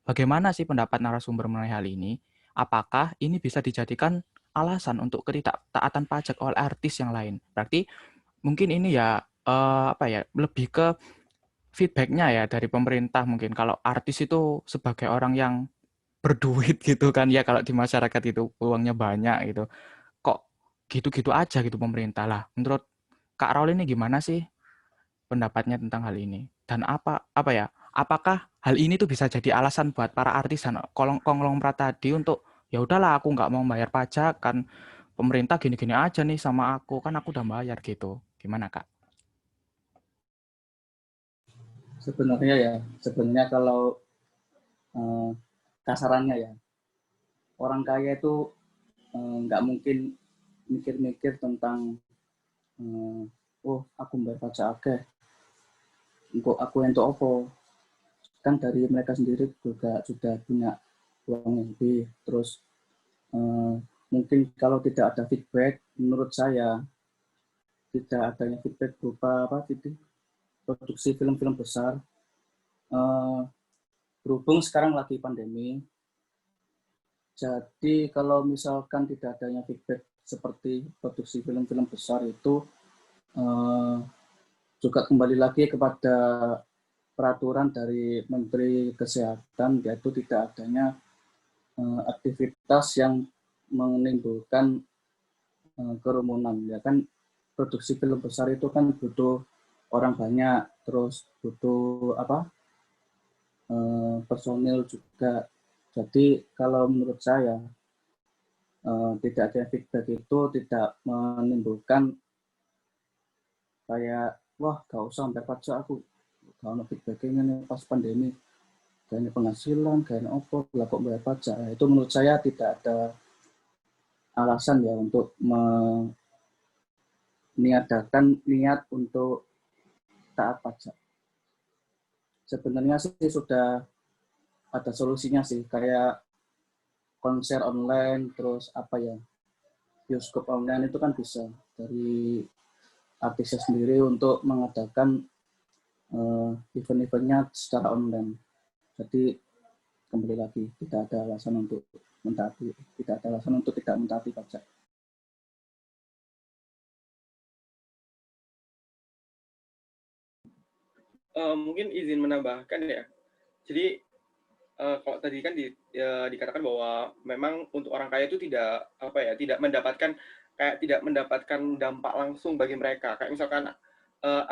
Bagaimana sih pendapat narasumber mengenai hal ini? Apakah ini bisa dijadikan alasan untuk ketidaktaatan pajak oleh artis yang lain? Berarti mungkin ini ya lebih ke feedbacknya ya dari pemerintah mungkin. Kalau artis itu sebagai orang yang berduit gitu kan ya, kalau di masyarakat itu uangnya banyak gitu. Kok gitu-gitu aja gitu pemerintah lah. Menurut Kak Raul ini gimana sih pendapatnya tentang hal ini? Dan apakah hal ini tuh bisa jadi alasan buat para artis dan konglomerat tadi untuk ya udahlah aku nggak mau bayar pajak kan pemerintah gini-gini aja nih sama aku kan aku udah bayar gitu. Gimana Kak? Sebenarnya kalau kasarannya ya, orang kaya itu nggak mungkin mikir-mikir tentang oh aku bayar pajak akeh, untuk aku untuk apa, kan dari mereka sendiri juga sudah punya uang yang lebih. Terus mungkin kalau tidak ada feedback, menurut saya tidak adanya feedback berupa produksi film-film besar, berhubung sekarang lagi pandemi. Jadi kalau misalkan tidak adanya feedback seperti produksi film-film besar itu juga kembali lagi kepada peraturan dari Menteri Kesehatan, yaitu tidak adanya aktivitas yang menimbulkan kerumunan. Ya kan produksi film besar itu kan butuh orang banyak, terus butuh personil juga. Jadi kalau menurut saya tidak ada feedback itu tidak menimbulkan kayak wah gak usah bayar pajak aku, kalau feedbacknya nih pas pandemi gak penghasilan, gak apa, lah kok bayar pajak. Nah, itu menurut saya tidak ada alasan ya untuk meniadakan niat untuk taat pajak. Sebenarnya sih sudah ada solusinya sih, kayak konser online, terus bioskop online itu kan bisa dari artisnya sendiri untuk mengadakan event-eventnya secara online. Jadi kembali lagi tidak ada alasan untuk tidak mentaati pajak. Mungkin izin menambahkan ya. Jadi kalau tadi kan dikatakan bahwa memang untuk orang kaya itu tidak tidak mendapatkan dampak langsung bagi mereka. Kayak misalkan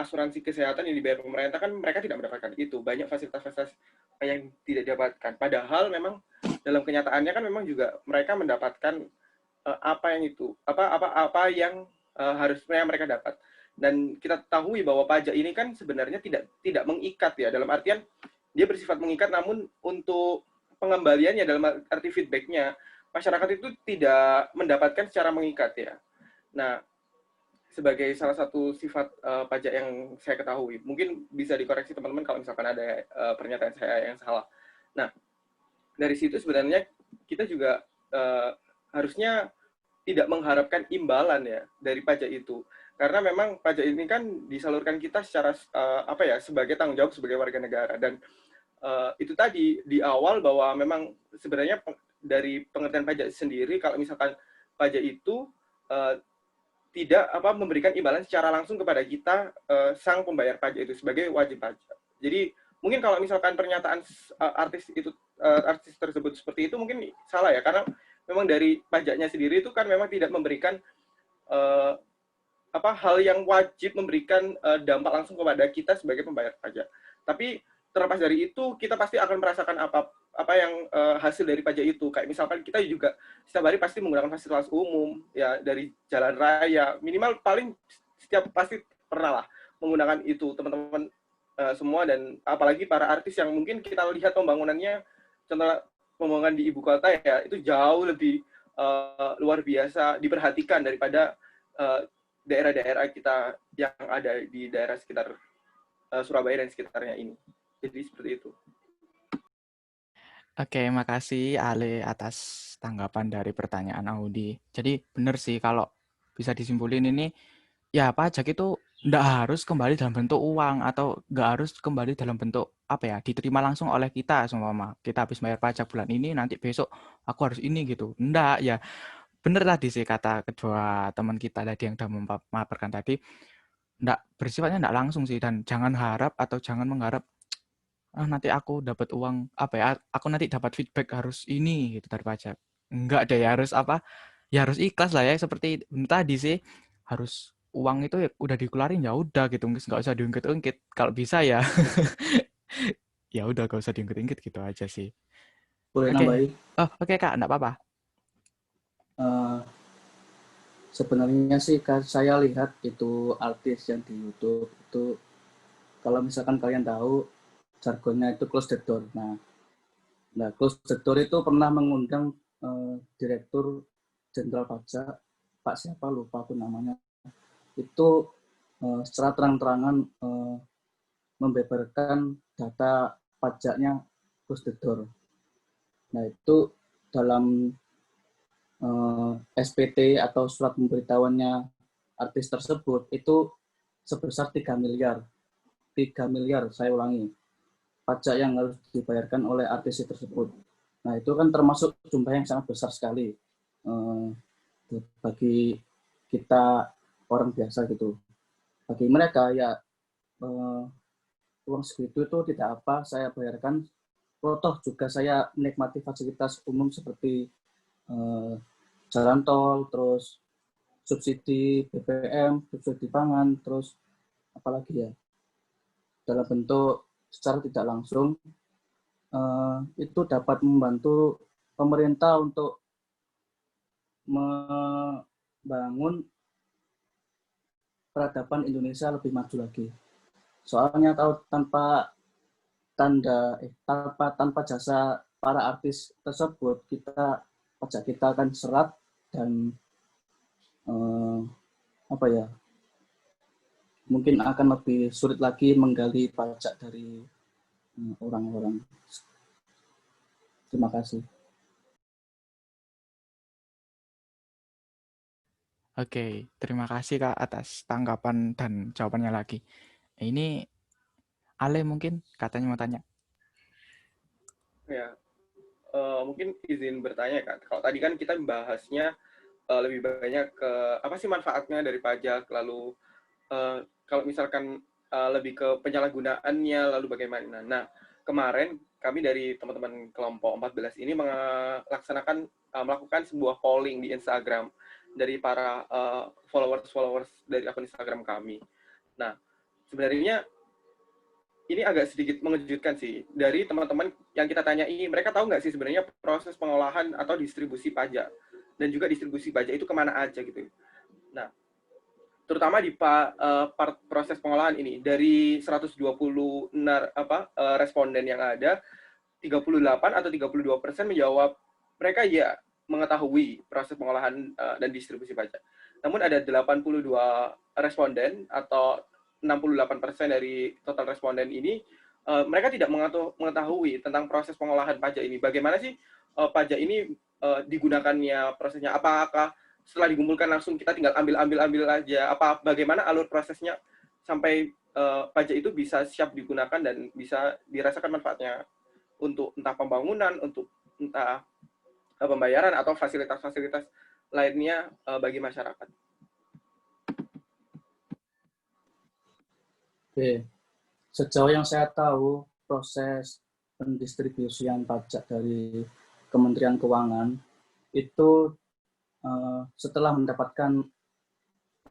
asuransi kesehatan yang dibayar pemerintah kan mereka tidak mendapatkan itu. Banyak fasilitas-fasilitas yang tidak didapatkan. Padahal memang dalam kenyataannya kan memang juga mereka mendapatkan apa yang harusnya mereka dapat. Dan kita ketahui bahwa pajak ini kan sebenarnya tidak mengikat ya, dalam artian dia bersifat mengikat, namun untuk pengembaliannya dalam arti feedback-nya masyarakat itu tidak mendapatkan secara mengikat ya. Nah, sebagai salah satu sifat pajak yang saya ketahui, mungkin bisa dikoreksi teman-teman kalau misalkan ada pernyataan saya yang salah. Nah, dari situ sebenarnya kita juga harusnya tidak mengharapkan imbalan ya dari pajak itu, karena memang pajak ini kan disalurkan kita secara sebagai tanggung jawab sebagai warga negara. Dan itu tadi di awal bahwa memang sebenarnya dari pengertian pajak sendiri, kalau misalkan pajak itu tidak memberikan imbalan secara langsung kepada kita sang pembayar pajak itu sebagai wajib pajak. Jadi mungkin kalau misalkan pernyataan artis tersebut seperti itu mungkin salah ya, karena memang dari pajaknya sendiri itu kan memang tidak memberikan hal yang wajib memberikan dampak langsung kepada kita sebagai pembayar pajak. Tapi terlepas dari itu, kita pasti akan merasakan apa yang hasil dari pajak itu. Kayak misalkan kita juga setiap hari pasti menggunakan fasilitas umum ya, dari jalan raya, minimal paling setiap pasti pernah lah menggunakan itu teman-teman semua. Dan apalagi para artis yang mungkin kita lihat pembangunannya, contoh pembangunan di ibu kota ya, itu jauh lebih luar biasa diperhatikan daripada daerah-daerah kita yang ada di daerah sekitar Surabaya dan sekitarnya ini. Jadi seperti itu. Oke, makasih Ale atas tanggapan dari pertanyaan Audi. Jadi benar sih kalau bisa disimpulin ini, ya pajak itu nggak harus kembali dalam bentuk uang atau nggak harus kembali dalam bentuk diterima langsung oleh kita. Seumpama kita habis bayar pajak bulan ini, nanti besok aku harus ini gitu. Nggak, ya bener tadi sih kata kedua teman kita tadi yang udah memaparkan tadi, bersifatnya nggak langsung sih. Dan jangan harap atau jangan mengharap nanti aku dapat uang aku nanti dapat feedback harus ini gitu dari pajak. Enggak deh, harus harus ikhlas lah ya, seperti tadi sih, harus uang itu ya udah dikeluarin ya udah gitu, nggak usah diungkit-ungkit kalau bisa ya. Ya udah gak usah diungkit-ungkit gitu aja sih. Boleh Oke. nambahin? Oke Kak, enggak apa-apa. Sebenarnya sih saya lihat itu artis yang di YouTube itu, kalau misalkan kalian tahu jargonnya itu close the door. Nah close the door itu pernah mengundang Direktur Jenderal Pajak, Pak siapa lupa aku namanya, itu secara terang-terangan membeberkan data pajaknya close the door. Nah itu dalam SPT atau surat pemberitahuannya artis tersebut itu sebesar 3 miliar. 3 miliar, saya ulangi, pajak yang harus dibayarkan oleh artis tersebut. Nah itu kan termasuk jumlah yang sangat besar sekali bagi kita orang biasa gitu. Bagi mereka ya uang segitu itu tidak apa, saya bayarkan. Toh juga saya menikmati fasilitas umum seperti jalan tol, terus subsidi BBM, subsidi pangan, terus apalagi ya, dalam bentuk secara tidak langsung itu dapat membantu pemerintah untuk membangun peradaban Indonesia lebih maju lagi. Soalnya tanpa jasa para artis tersebut, pajak kita akan seret dan mungkin akan lebih sulit lagi menggali pajak dari orang-orang. Terima kasih. Oke, terima kasih Kak atas tanggapan dan jawabannya lagi. Ini Ale mungkin katanya mau tanya. Ya, mungkin izin bertanya Kak. Kalau tadi kan kita membahasnya lebih banyak ke apa sih manfaatnya dari pajak, lalu kalau misalkan lebih ke penyalahgunaannya, lalu bagaimana. Nah, kemarin kami dari teman-teman kelompok 14 ini melakukan sebuah polling di Instagram dari para followers dari akun Instagram kami. Nah, sebenarnya ini agak sedikit mengejutkan sih. Dari teman-teman yang kita tanyai, mereka tahu nggak sih sebenarnya proses pengolahan atau distribusi pajak, dan juga distribusi pajak itu kemana aja gitu. Nah, terutama di proses pengolahan ini, dari 120 responden yang ada, 38 atau 32% menjawab mereka ya mengetahui proses pengolahan dan distribusi pajak. Namun ada 82 responden atau 68% dari total responden ini, mereka tidak mengetahui tentang proses pengolahan pajak ini. Bagaimana sih pajak ini digunakannya, prosesnya? Apakah setelah dikumpulkan langsung kita tinggal ambil aja? Bagaimana alur prosesnya sampai pajak itu bisa siap digunakan dan bisa dirasakan manfaatnya untuk entah pembangunan, untuk entah pembayaran atau fasilitas-fasilitas lainnya bagi masyarakat. Oke, sejauh yang saya tahu, proses pendistribusian pajak dari Kementerian Keuangan itu setelah mendapatkan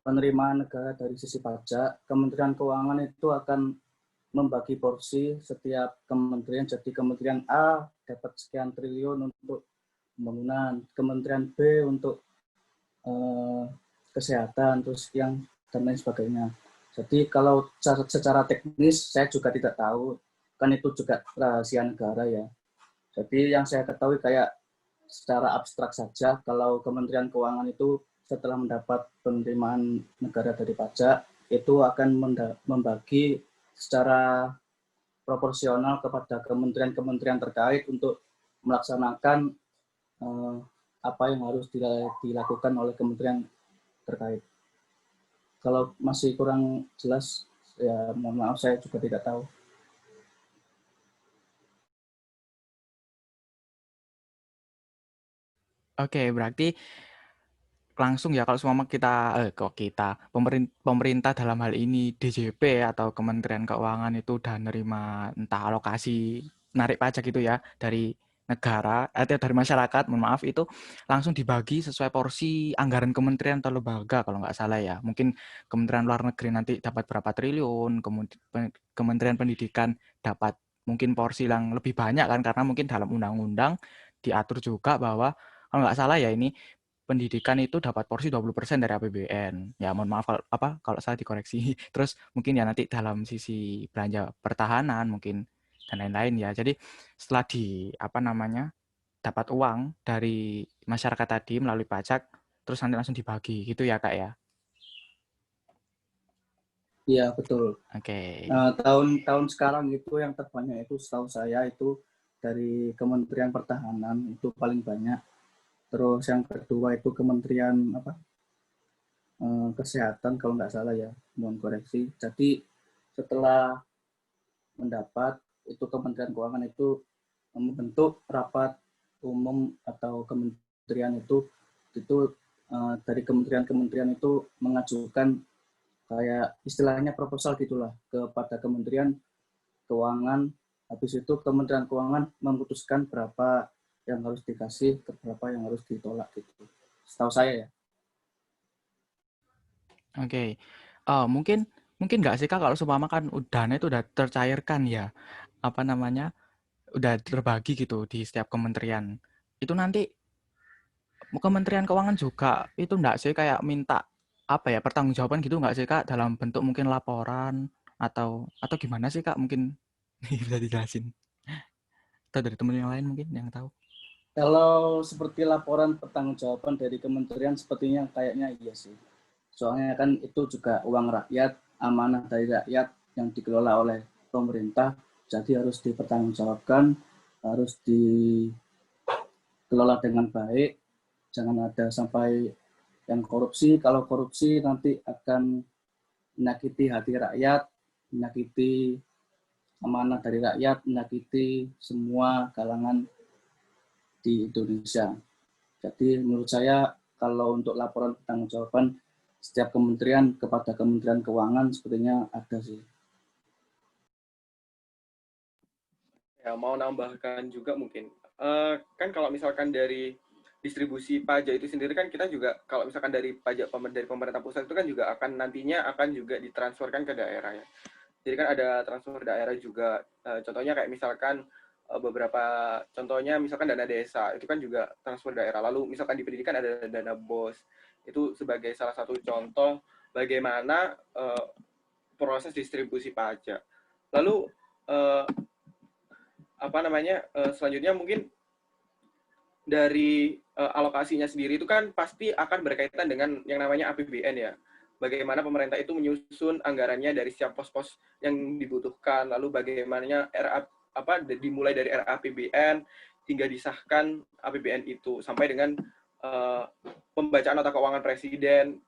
penerimaan negara dari sisi pajak, Kementerian Keuangan itu akan membagi porsi setiap kementerian. Jadi Kementerian A dapat sekian triliun untuk pembangunan, Kementerian B untuk kesehatan, terus yang dan lain sebagainya. Jadi kalau secara teknis saya juga tidak tahu, kan itu juga rahasia negara ya. Jadi yang saya ketahui kayak secara abstrak saja, kalau Kementerian Keuangan itu setelah mendapat penerimaan negara dari pajak, itu akan membagi secara proporsional kepada kementerian-kementerian terkait untuk melaksanakan apa yang harus dilakukan oleh kementerian terkait. Kalau masih kurang jelas, ya mohon maaf, saya juga tidak tahu. Oke, berarti langsung ya kalau semua pemerintah dalam hal ini DJP atau Kementerian Keuangan itu udah nerima entah alokasi narik pajak itu ya dari negara atau dari masyarakat, mohon maaf, itu langsung dibagi sesuai porsi anggaran kementerian atau lembaga kalau nggak salah ya. Mungkin Kementerian Luar Negeri nanti dapat berapa triliun, Kementerian Pendidikan dapat mungkin porsi yang lebih banyak kan, karena mungkin dalam undang-undang diatur juga bahwa kalau nggak salah ya ini pendidikan itu dapat porsi 20% dari APBN. Ya, mohon maaf kalau salah dikoreksi. Terus mungkin ya nanti dalam sisi belanja pertahanan mungkin dan lain-lain ya. Jadi setelah dapat uang dari masyarakat tadi melalui pajak, terus nanti langsung dibagi gitu ya, Kak ya. Iya, betul. Oke. Tahun sekarang itu yang terbanyak itu setahu saya itu dari Kementerian Pertahanan itu paling banyak. Terus yang kedua itu Kementerian Kesehatan kalau nggak salah ya, mohon koreksi. Jadi setelah mendapat itu Kementerian Keuangan itu membentuk rapat umum atau kementerian itu dari kementerian-kementerian itu mengajukan kayak istilahnya proposal gitulah kepada Kementerian Keuangan. Habis itu Kementerian Keuangan memutuskan berapa yang harus dikasih, berapa yang harus ditolak gitu. Setahu saya ya. Oke. Mungkin nggak sih Kak kalau seumpama kan dana itu udah tercairkan ya, udah terbagi gitu di setiap kementerian. Itu nanti Kementerian Keuangan juga itu enggak sih kayak minta pertanggungjawaban gitu enggak sih Kak dalam bentuk mungkin laporan atau gimana sih Kak, mungkin bisa dijelasin? Atau dari teman yang lain mungkin yang tahu? Kalau seperti laporan pertanggungjawaban dari kementerian sepertinya kayaknya iya sih. Soalnya kan itu juga uang rakyat, amanah dari rakyat yang dikelola oleh pemerintah, jadi harus dipertanggungjawabkan, harus dikelola dengan baik, jangan ada sampai yang korupsi. Kalau korupsi nanti akan menyakiti hati rakyat, menyakiti amanah dari rakyat, menyakiti semua kalangan di Indonesia. Jadi menurut saya kalau untuk laporan pertanggungjawaban setiap kementerian kepada Kementerian Keuangan sepertinya ada sih. Ya, mau nambahkan juga mungkin. Kan kalau misalkan dari distribusi pajak itu sendiri kan kita juga kalau misalkan dari pajak dari pemerintah pusat itu kan juga akan nantinya akan juga ditransferkan ke daerah ya. Jadi kan ada transfer daerah juga. Contohnya kayak misalkan beberapa contohnya misalkan dana desa itu kan juga transfer daerah. Lalu misalkan di pendidikan ada dana BOS. Itu sebagai salah satu contoh bagaimana proses distribusi pajak. Lalu selanjutnya mungkin dari alokasinya sendiri itu kan pasti akan berkaitan dengan yang namanya APBN ya. Bagaimana pemerintah itu menyusun anggarannya dari setiap pos-pos yang dibutuhkan, lalu bagaimana dimulai dari RAPBN hingga disahkan APBN itu sampai dengan pembacaan nota keuangan presiden,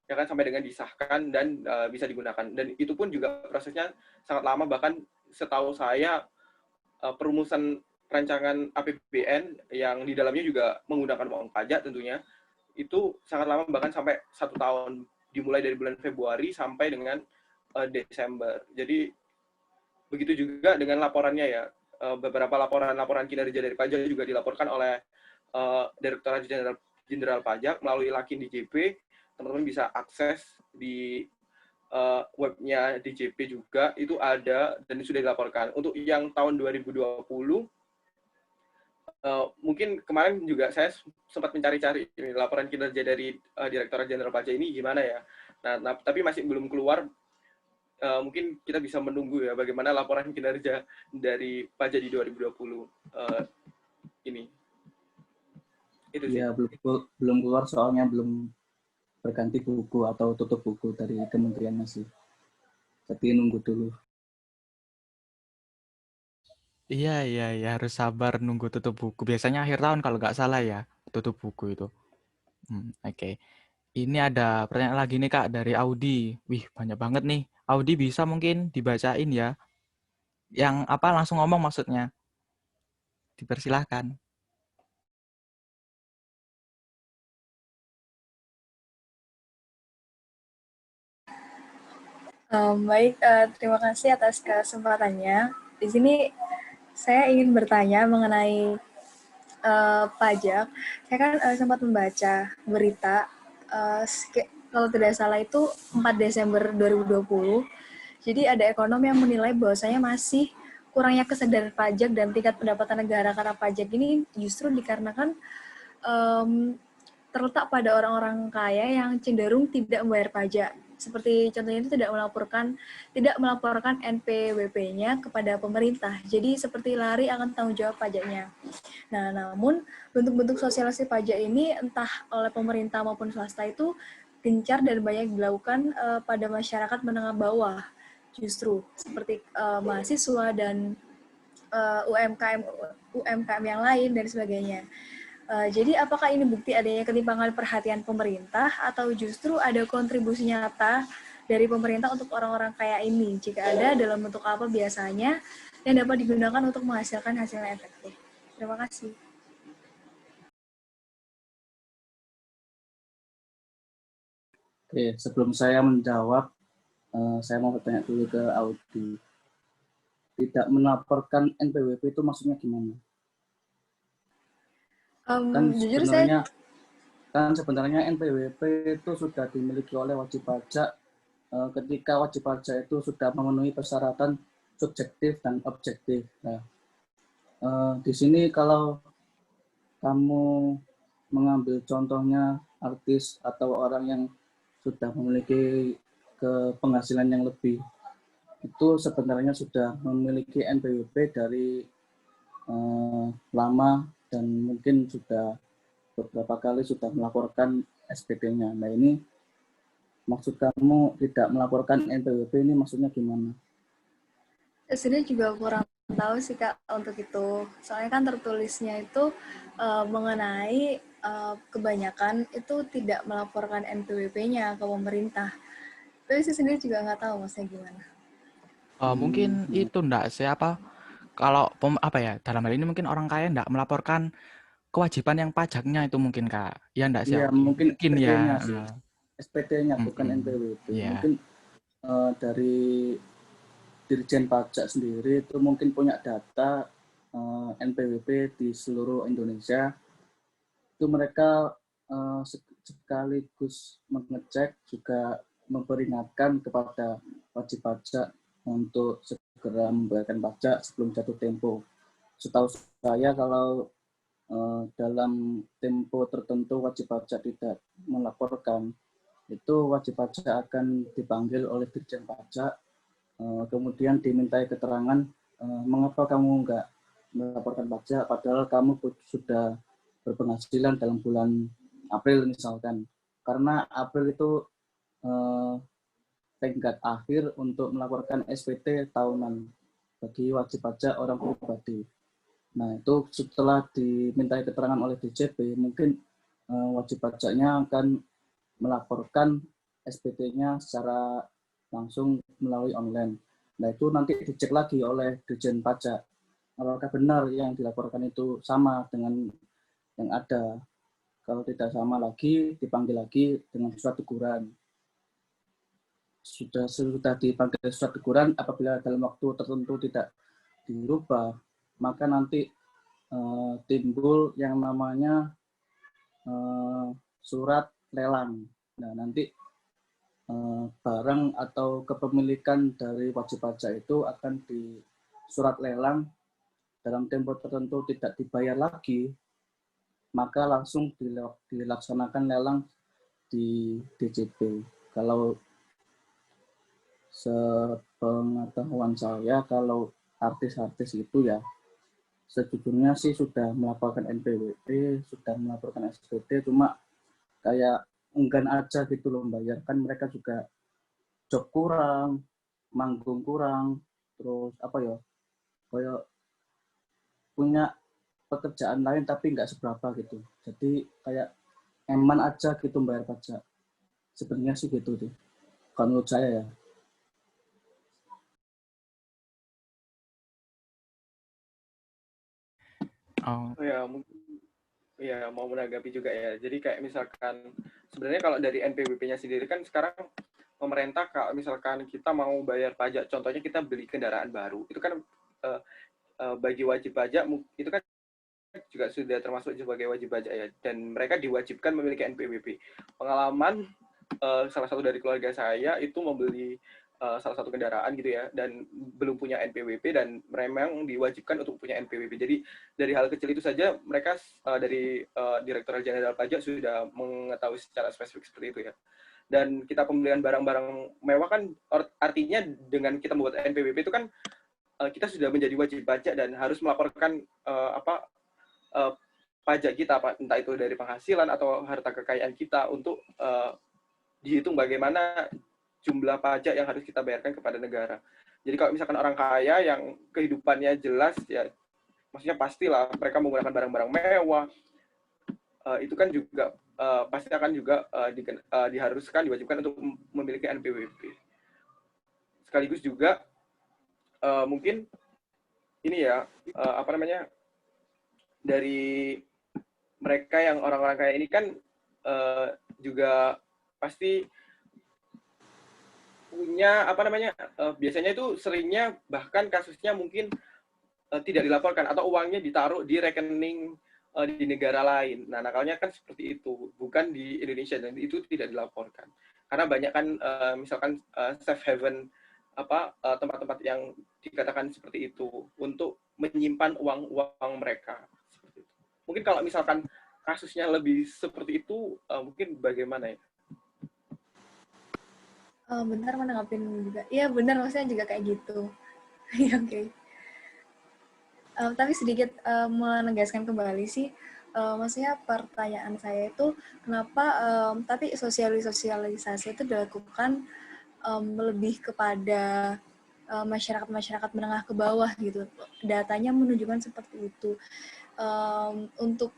ya kan, sampai dengan disahkan dan bisa digunakan. Dan itu pun juga prosesnya sangat lama, bahkan setahu saya perumusan rancangan APBN yang di dalamnya juga menggunakan uang pajak tentunya, itu sangat lama, bahkan sampai 1 tahun, dimulai dari bulan Februari sampai dengan Desember. Jadi begitu juga dengan laporannya ya. Beberapa laporan kinerja dari pajak juga dilaporkan oleh Direktorat Jenderal Pajak melalui Lakin DJP. Teman-teman bisa akses di webnya DJP juga, itu ada dan sudah dilaporkan. Untuk yang tahun 2020, mungkin kemarin juga saya sempat mencari-cari laporan kinerja dari Direktorat Jenderal Pajak ini gimana ya. Nah, tapi masih belum keluar. Mungkin kita bisa menunggu ya bagaimana laporan kinerja dari pajak di 2020 ini. Itu sih. Ya, belum keluar soalnya belum berganti buku atau tutup buku dari kementerian masih. Tapi nunggu dulu. Iya, iya, iya, harus sabar nunggu tutup buku. Biasanya akhir tahun kalau nggak salah ya, tutup buku itu. Oke. Ini ada pertanyaan lagi nih Kak dari Audi. Wih, banyak banget nih. Audi bisa mungkin dibacain ya. Yang apa langsung ngomong maksudnya. Dipersilahkan. Baik, terima kasih atas kesempatannya. Di sini saya ingin bertanya mengenai pajak. Saya kan sempat membaca berita, kalau tidak salah itu 4 Desember 2020. Jadi ada ekonom yang menilai bahwasanya masih kurangnya kesadaran pajak dan tingkat pendapatan negara karena pajak ini justru dikarenakan terletak pada orang-orang kaya yang cenderung tidak membayar pajak. Seperti contohnya itu tidak melaporkan NPWP-nya kepada pemerintah. Jadi seperti lari akan tanggung jawab pajaknya. Nah, namun bentuk-bentuk sosialisasi pajak ini entah oleh pemerintah maupun swasta itu gencar dan banyak dilakukan pada masyarakat menengah bawah. Justru seperti mahasiswa dan UMKM yang lain dan sebagainya. Jadi apakah ini bukti adanya ketimpangan perhatian pemerintah atau justru ada kontribusi nyata dari pemerintah untuk orang-orang kaya ini? Jika ada, dalam bentuk apa biasanya yang dapat digunakan untuk menghasilkan hasil yang efektif? Terima kasih. Oke, sebelum saya menjawab, saya mau bertanya dulu ke Audi. Tidak melaporkan NPWP itu maksudnya gimana? Sebenarnya NPWP itu sudah dimiliki oleh wajib pajak ketika wajib pajak itu sudah memenuhi persyaratan subjektif dan objektif. Nah, di sini kalau kamu mengambil contohnya artis atau orang yang sudah memiliki penghasilan yang lebih, itu sebenarnya sudah memiliki NPWP dari lama dan mungkin sudah beberapa kali sudah melaporkan SPT-nya. Nah, ini maksud kamu tidak melaporkan NPWP ini maksudnya gimana? Sebenarnya juga kurang tahu sih Kak untuk itu. Soalnya kan tertulisnya itu mengenai kebanyakan itu tidak melaporkan NPWP-nya ke pemerintah. Tapi saya sendiri juga nggak tahu maksudnya gimana. Mungkin itu enggak siapa kalau dalam hal ini mungkin orang kaya enggak melaporkan kewajiban yang pajaknya itu mungkin Kak. Ya enggak sih? Iya, mungkin ya. SPT-nya bukan NPWP. Yeah. Mungkin dari Dirjen Pajak sendiri itu mungkin punya data NPWP di seluruh Indonesia, itu mereka sekaligus mengecek juga memperingatkan kepada wajib pajak untuk segera membayarkan pajak sebelum jatuh tempo. Setahu saya kalau dalam tempo tertentu wajib pajak tidak melaporkan, itu wajib pajak akan dipanggil oleh Dirjen Pajak, kemudian dimintai keterangan mengapa kamu enggak melaporkan pajak padahal kamu sudah berpenghasilan dalam bulan April misalkan. Karena April itu tenggat akhir untuk melaporkan SPT tahunan bagi wajib pajak orang pribadi. Nah, itu setelah dimintai keterangan oleh DJP, mungkin wajib pajaknya akan melaporkan SPT-nya secara langsung melalui online. Nah, itu nanti dicek lagi oleh Dirjen Pajak. Apakah benar yang dilaporkan itu sama dengan yang ada. Kalau tidak sama lagi, dipanggil lagi dengan surat teguran. Sudah dipanggil surat teguran, apabila dalam waktu tertentu tidak dirubah, maka nanti timbul yang namanya surat lelang. Nah, nanti barang atau kepemilikan dari wajib pajak itu akan di surat lelang dalam tempo tertentu tidak dibayar lagi, maka langsung dilaksanakan lelang di DJP. Kalau sepengetahuan saya, kalau artis-artis itu ya sejujurnya sih sudah melaporkan NPWP, sudah melaporkan SPT, cuma kayak enggan aja gitu loh membayar. Kan mereka juga job kurang, manggung kurang, terus apa ya, kayak punya pekerjaan lain tapi nggak seberapa gitu. Jadi kayak eman aja gitu bayar pajak. Sebenarnya sih gitu tuh. Kalau menurut saya ya. Oh, Ya, mungkin ya mau menanggapi juga ya. Jadi kayak misalkan sebenarnya kalau dari NPWP-nya sendiri kan sekarang pemerintah kalau misalkan kita mau bayar pajak, contohnya kita beli kendaraan baru, itu kan bagi wajib pajak itu kan juga sudah termasuk sebagai wajib pajak ya, dan mereka diwajibkan memiliki NPWP. Pengalaman salah satu dari keluarga saya itu membeli salah satu kendaraan gitu ya, dan belum punya NPWP dan memang diwajibkan untuk punya NPWP. Jadi dari hal kecil itu saja mereka dari Direktorat Jenderal Pajak sudah mengetahui secara spesifik seperti itu ya. Dan kita pembelian barang-barang mewah kan artinya dengan kita membuat NPWP itu kan kita sudah menjadi wajib pajak dan harus melaporkan pajak kita, entah itu dari penghasilan atau harta kekayaan kita, untuk dihitung bagaimana jumlah pajak yang harus kita bayarkan kepada negara. Jadi kalau misalkan orang kaya yang kehidupannya jelas, ya maksudnya pastilah mereka menggunakan barang-barang mewah, itu kan juga pasti akan juga diharuskan, diwajibkan untuk memiliki NPWP. Sekaligus juga mungkin ini ya, dari mereka yang orang-orang kaya ini kan juga pasti punya biasanya itu seringnya bahkan kasusnya mungkin tidak dilaporkan atau uangnya ditaruh di rekening di negara lain. Nah, nakalnya kan seperti itu, bukan di Indonesia, dan itu tidak dilaporkan. Karena banyak kan misalkan safe haven tempat-tempat yang dikatakan seperti itu untuk menyimpan uang mereka. Seperti itu. Mungkin kalau misalkan kasusnya lebih seperti itu, mungkin bagaimana ya? Bentar menanggapin juga. Iya benar, maksudnya juga kayak gitu. Iya, oke. Tapi sedikit menegaskan kembali sih, maksudnya pertanyaan saya itu kenapa tapi sosialisasi itu dilakukan lebih kepada masyarakat menengah ke bawah gitu. Datanya menunjukkan seperti itu. Untuk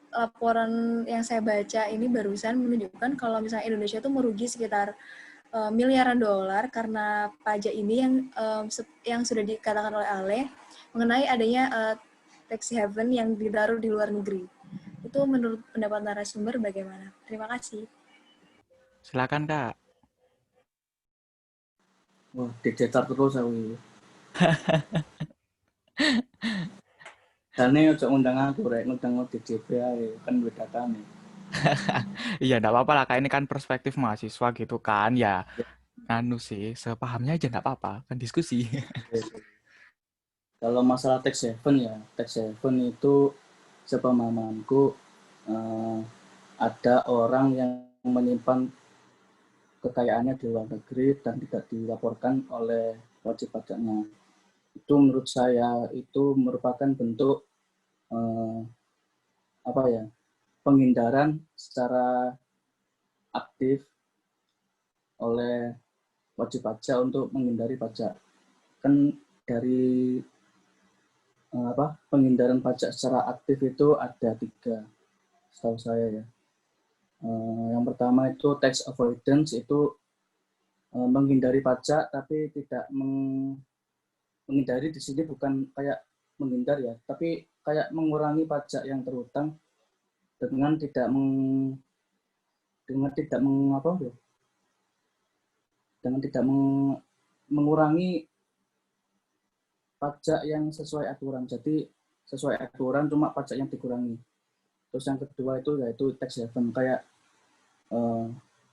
laporan yang saya baca ini barusan menunjukkan kalau misalnya Indonesia itu merugi sekitar miliaran dolar karena pajak ini yang sudah dikatakan oleh Ale mengenai adanya tax haven yang ditaruh di luar negeri. Itu menurut pendapat narasumber bagaimana? Terima kasih. silakan Kak. Wah, dicecar terus aku. Jane ojo ngundang aku rek, ngundang DJP ae, kan beda kami. Iya, enggak apa-apa lah, kayak ini kan perspektif mahasiswa gitu kan. Ya, anu sih, sepahamnya aja enggak apa-apa, kan diskusi. Kalau masalah tax haven ya, tax haven itu sepemahamanku ada orang yang menyimpan kekayaannya di luar negeri dan tidak dilaporkan oleh wajib pajaknya. Itu menurut saya itu merupakan bentuk apa ya, penghindaran secara aktif oleh wajib pajak untuk menghindari pajak. Kan dari penghindaran pajak secara aktif itu ada 3, setahu saya ya. Yang pertama itu tax avoidance, itu menghindari pajak tapi tidak menghindari di sini bukan kayak menghindar ya, tapi kayak mengurangi pajak yang terhutang dengan tidak mengurangi pajak yang sesuai aturan. Jadi sesuai aturan cuma pajak yang dikurangi. Terus yang kedua itu yaitu tax haven, kayak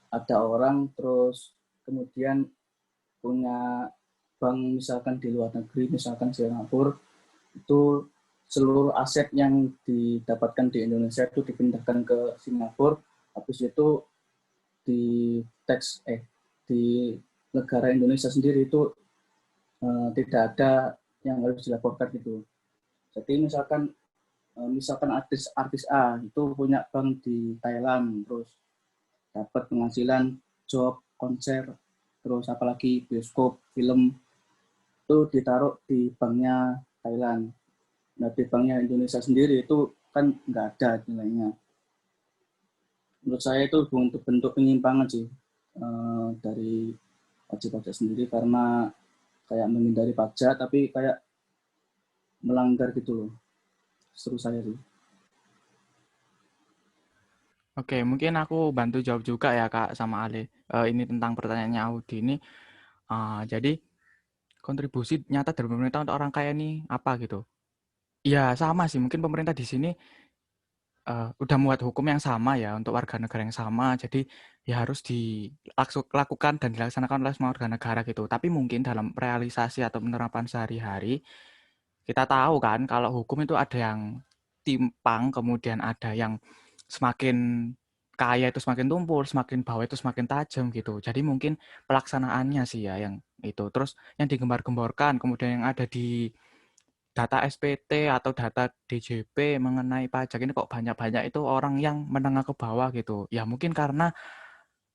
ada orang terus kemudian punya bank misalkan di luar negeri, misalkan Singapura, itu seluruh aset yang didapatkan di Indonesia itu dipindahkan ke Singapura, habis itu di di negara Indonesia sendiri itu tidak ada yang harus dilaporkan gitu. Jadi misalkan artis A itu punya bank di Thailand, terus dapat penghasilan job, konser, terus apalagi bioskop, film, itu ditaruh di banknya Thailand. Nah, di banknya Indonesia sendiri itu kan nggak ada nilainya. Menurut saya itu bentuk penyimpangan sih dari wajib pajak sendiri, karena kayak menghindari pajak tapi kayak melanggar gitu loh. Seru saya sih. Oke, mungkin aku bantu jawab juga ya Kak sama Ale. Ini tentang pertanyaannya Audi ini. Jadi kontribusi nyata dari pemerintah untuk orang kaya ini apa gitu? Ya sama sih, mungkin pemerintah di sini udah membuat hukum yang sama ya untuk warga negara yang sama. Jadi ya harus dilakukan dan dilaksanakan oleh semua warga negara gitu. Tapi mungkin dalam realisasi atau penerapan sehari-hari, kita tahu kan kalau hukum itu ada yang timpang, kemudian ada yang semakin kaya itu semakin tumpul, semakin bawah itu semakin tajam gitu. Jadi mungkin pelaksanaannya sih ya yang itu. Terus yang digembar-gemborkan, kemudian yang ada di data SPT atau data DJP mengenai pajak ini kok banyak-banyak itu orang yang menengah ke bawah gitu. Ya mungkin karena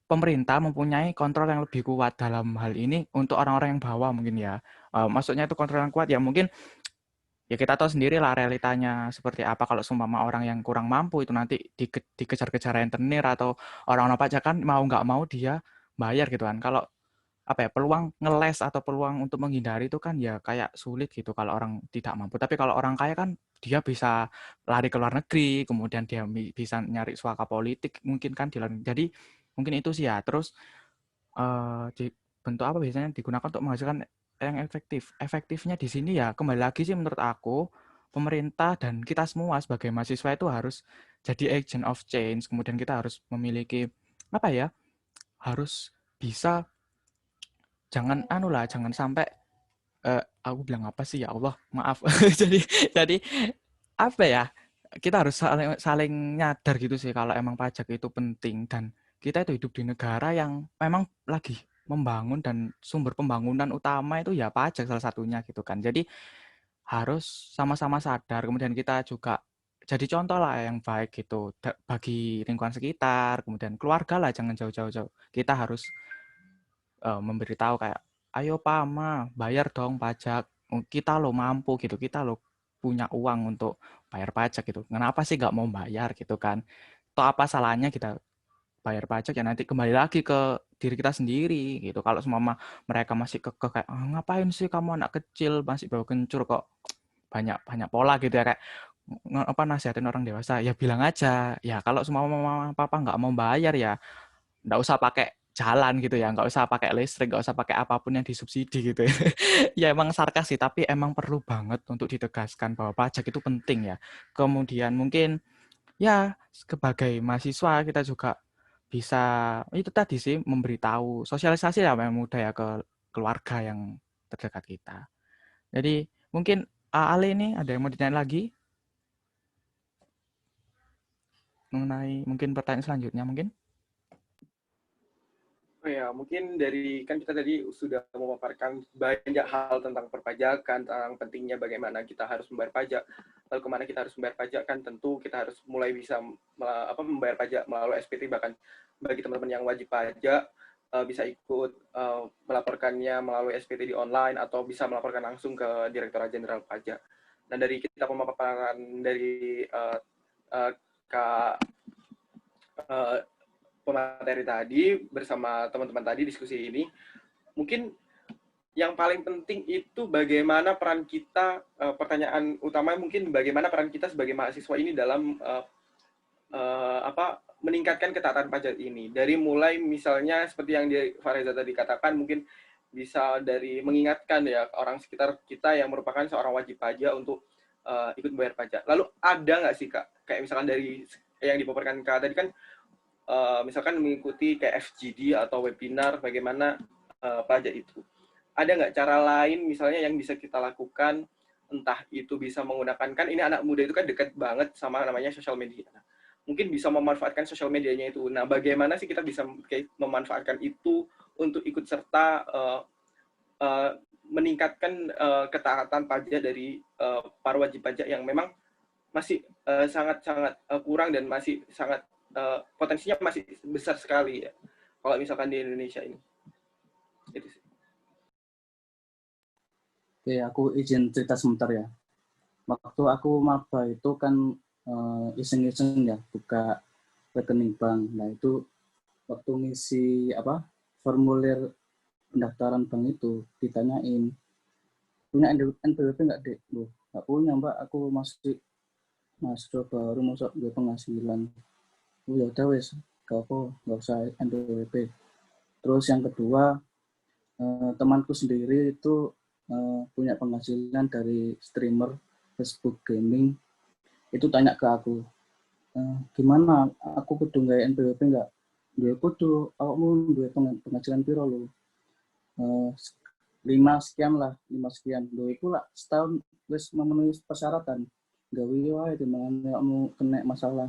pemerintah mempunyai kontrol yang lebih kuat dalam hal ini untuk orang-orang yang bawah mungkin ya. Maksudnya itu kontrol yang kuat ya mungkin ya kita tahu sendiri lah realitanya seperti apa kalau seumpama orang yang kurang mampu itu nanti dikejar-kejar rentenir atau orang-orang pajak kan mau nggak mau dia bayar gitu kan. Kalau apa ya, peluang ngeles atau peluang untuk menghindari itu kan ya kayak sulit gitu kalau orang tidak mampu. Tapi kalau orang kaya kan dia bisa lari ke luar negeri, kemudian dia bisa nyari suaka politik mungkin kan di luar. Jadi mungkin itu sih ya. Terus bentuk apa biasanya digunakan untuk menghasilkan yang efektif. Efektifnya di sini ya kembali lagi sih menurut aku pemerintah dan kita semua sebagai mahasiswa itu harus jadi agent of change. Kemudian kita harus memiliki apa ya? Harus bisa jangan jangan sampai aku bilang apa sih ya Allah, maaf. jadi apa ya? Kita harus saling nyadar gitu sih kalau emang pajak itu penting dan kita itu hidup di negara yang memang lagi membangun dan sumber pembangunan utama itu ya pajak salah satunya gitu kan. Jadi harus sama-sama sadar, kemudian kita juga jadi contoh lah yang baik gitu bagi lingkungan sekitar, kemudian keluarga lah jangan jauh-jauh. Kita harus memberitahu kayak, ayo Pak, Ma, bayar dong pajak. Kita lo mampu gitu, kita lo punya uang untuk bayar pajak gitu. Kenapa sih nggak mau bayar gitu kan? Toh apa salahnya kita bayar pajak ya nanti kembali lagi ke diri kita sendiri gitu. Kalau semua mereka masih kayak ngapain sih kamu anak kecil masih bawa kencur kok banyak pola gitu ya kayak nasihatin orang dewasa ya bilang aja ya kalau semua mama papa nggak mau bayar ya nggak usah pakai jalan gitu ya, nggak usah pakai listrik, nggak usah pakai apapun yang disubsidi gitu ya. Ya emang sarkas sih, tapi emang perlu banget untuk ditegaskan bahwa pajak itu penting ya. Kemudian mungkin ya sebagai mahasiswa kita juga bisa itu tadi sih memberitahu sosialisasi ya memang mudah ya ke keluarga yang terdekat kita. Jadi mungkin Ale ini ada yang mau ditanya lagi mengenai mungkin pertanyaan selanjutnya mungkin? Oh ya, mungkin dari kan kita tadi sudah memaparkan banyak hal tentang perpajakan, tentang pentingnya bagaimana kita harus membayar pajak. Lalu kemana kita harus membayar pajak kan tentu kita harus mulai bisa membayar pajak melalui SPT, bahkan bagi teman-teman yang wajib pajak bisa ikut melaporkannya melalui SPT di online atau bisa melaporkan langsung ke Direktorat Jenderal Pajak. Dan dari kita pemaparan dari Kak pemateri tadi bersama teman-teman tadi diskusi ini, mungkin yang paling penting itu bagaimana peran kita, pertanyaan utamanya mungkin bagaimana peran kita sebagai mahasiswa ini dalam meningkatkan ketaatan pajak ini. Dari mulai misalnya seperti yang Fareza tadi katakan, mungkin bisa dari mengingatkan ya orang sekitar kita yang merupakan seorang wajib pajak untuk ikut membayar pajak. Lalu ada nggak sih Kak, kayak misalkan dari yang dipaparkan Kak tadi kan, misalkan mengikuti kayak FGD atau webinar bagaimana pajak itu. Ada nggak cara lain misalnya yang bisa kita lakukan, entah itu bisa menggunakan, kan ini anak muda itu kan dekat banget sama namanya sosial media. Mungkin bisa memanfaatkan sosial medianya itu. Nah, bagaimana sih kita bisa memanfaatkan itu untuk ikut serta meningkatkan ketaatan pajak dari para wajib pajak yang memang masih sangat-sangat kurang dan masih sangat potensinya masih besar sekali ya kalau misalkan di Indonesia ini. Itu sih. Oke, aku izin cerita sebentar ya. Waktu aku maba itu kan iseng-iseng ya buka rekening bank. Nah itu waktu ngisi formulir pendaftaran bank itu ditanyain, punya NPWP nggak dek? Loh, nggak punya mbak, aku masih mahasiswa baru, masuk gue penghasilan. Oh ya udah wes, gak apa, nggak usah NPWP. Terus yang kedua, temanku sendiri itu punya penghasilan dari streamer Facebook gaming, itu tanya ke aku, gimana aku kudu nggak NPWP nggak? Gue kudu, awakmu gue penghasilan piro lo? 5 sekian lah, 5 sekian. Lo itu lah setahun wes memenuhi persyaratan. Gawe wae dimana kamu kena masalah.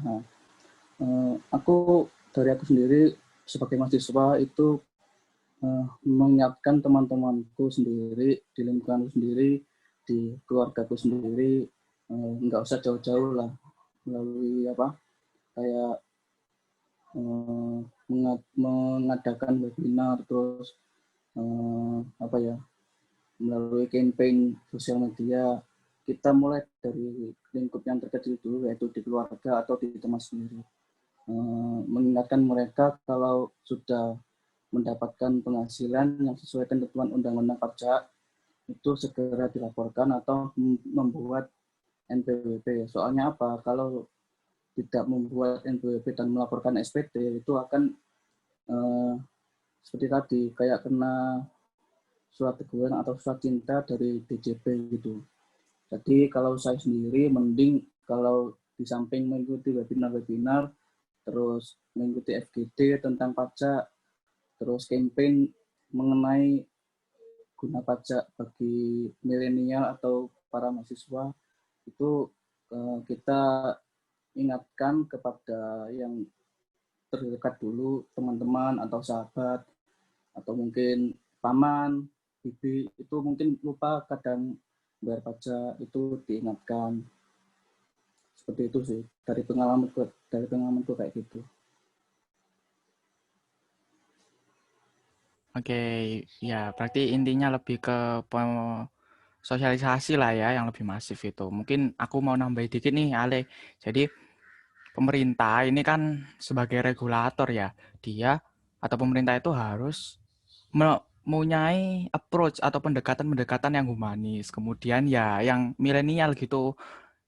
Aku dari aku sendiri sebagai mahasiswa itu mengingatkan teman-temanku sendiri, di lingkunganku sendiri, di keluargaku sendiri, nggak usah jauh-jauh lah melalui kayak mengadakan webinar, terus melalui campaign sosial media. Kita mulai dari lingkup yang terkecil dulu, yaitu di keluarga atau di teman sendiri. Mengingatkan mereka kalau sudah mendapatkan penghasilan yang sesuai ketentuan undang-undang pajak, itu segera dilaporkan atau membuat NPWP. Soalnya apa? Kalau tidak membuat NPWP dan melaporkan SPT, itu akan seperti tadi, kayak kena surat teguran atau surat cinta dari DJP gitu. Jadi kalau saya sendiri mending kalau di samping mengikuti webinar-webinar, terus mengikuti FGD tentang pajak, terus campaign mengenai guna pajak bagi milenial atau para mahasiswa, itu kita ingatkan kepada yang terdekat dulu, teman-teman atau sahabat, atau mungkin paman, bibi, itu mungkin lupa kadang bayar pajak, itu diingatkan. Seperti itu sih, dari pengalamanku kayak gitu. Oke, ya berarti intinya lebih ke sosialisasi lah ya yang lebih masif itu. Mungkin aku mau nambahin dikit nih Ale. Jadi pemerintah ini kan sebagai regulator ya, dia atau pemerintah itu harus mempunyai approach atau pendekatan-pendekatan yang humanis. Kemudian ya yang milenial gitu,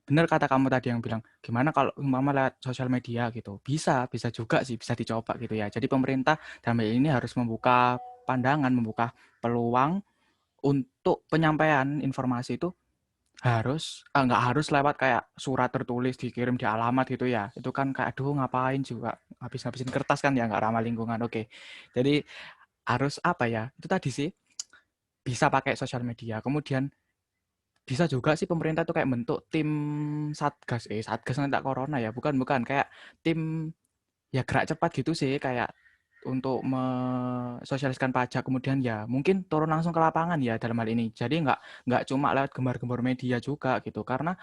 benar kata kamu tadi yang bilang, gimana kalau umpama lewat sosial media gitu. Bisa juga sih, bisa dicoba gitu ya. Jadi pemerintah dalam hal ini harus membuka pandangan, membuka peluang untuk penyampaian informasi itu nggak harus lewat kayak surat tertulis dikirim di alamat gitu ya. Itu kan kayak aduh ngapain juga habis-habisin kertas kan ya, nggak ramah lingkungan. Oke. Jadi harus apa ya? Itu tadi sih bisa pakai sosial media. Kemudian bisa juga sih pemerintah tuh kayak bentuk tim satgas nanti tak corona ya, bukan kayak tim ya gerak cepat gitu sih, kayak untuk mensosialisasikan pajak, kemudian ya mungkin turun langsung ke lapangan ya dalam hal ini. Jadi nggak cuma lewat gembar-gembor media juga gitu, karena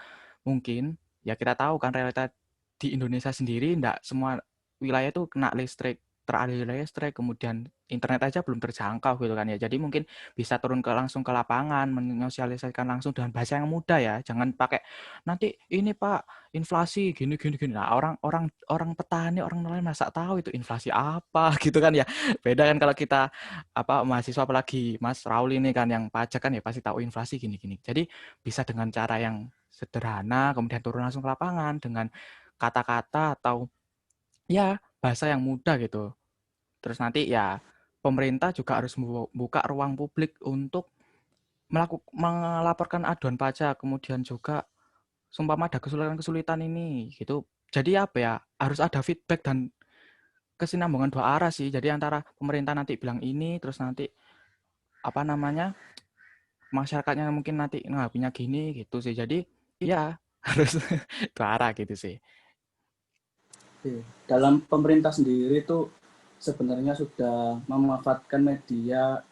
mungkin ya kita tahu kan realita di Indonesia sendiri nggak semua wilayah tuh kena listrik, teraliri listrik, kemudian internet aja belum terjangkau gitu kan ya. Jadi mungkin bisa turun langsung ke lapangan, menyosialisasikan langsung dengan bahasa yang mudah ya. Jangan pakai nanti ini Pak inflasi gini. Nah, orang petani, orang nelayan masa tahu itu inflasi apa gitu kan ya. Beda kan kalau kita mahasiswa, apalagi Mas Raul ini kan yang pajak kan ya pasti tahu inflasi gini. Jadi bisa dengan cara yang sederhana, kemudian turun langsung ke lapangan dengan kata-kata atau ya bahasa yang mudah gitu. Terus nanti ya pemerintah juga harus membuka ruang publik untuk melaporkan aduan pajak, kemudian juga seumpama ada kesulitan ini gitu. Jadi apa ya, harus ada feedback dan kesinambungan dua arah sih. Jadi antara pemerintah nanti bilang ini, terus nanti masyarakatnya mungkin nanti ngapainnya gini gitu sih. Jadi ya harus dua arah gitu sih. Dalam pemerintah sendiri itu sebenarnya sudah memanfaatkan media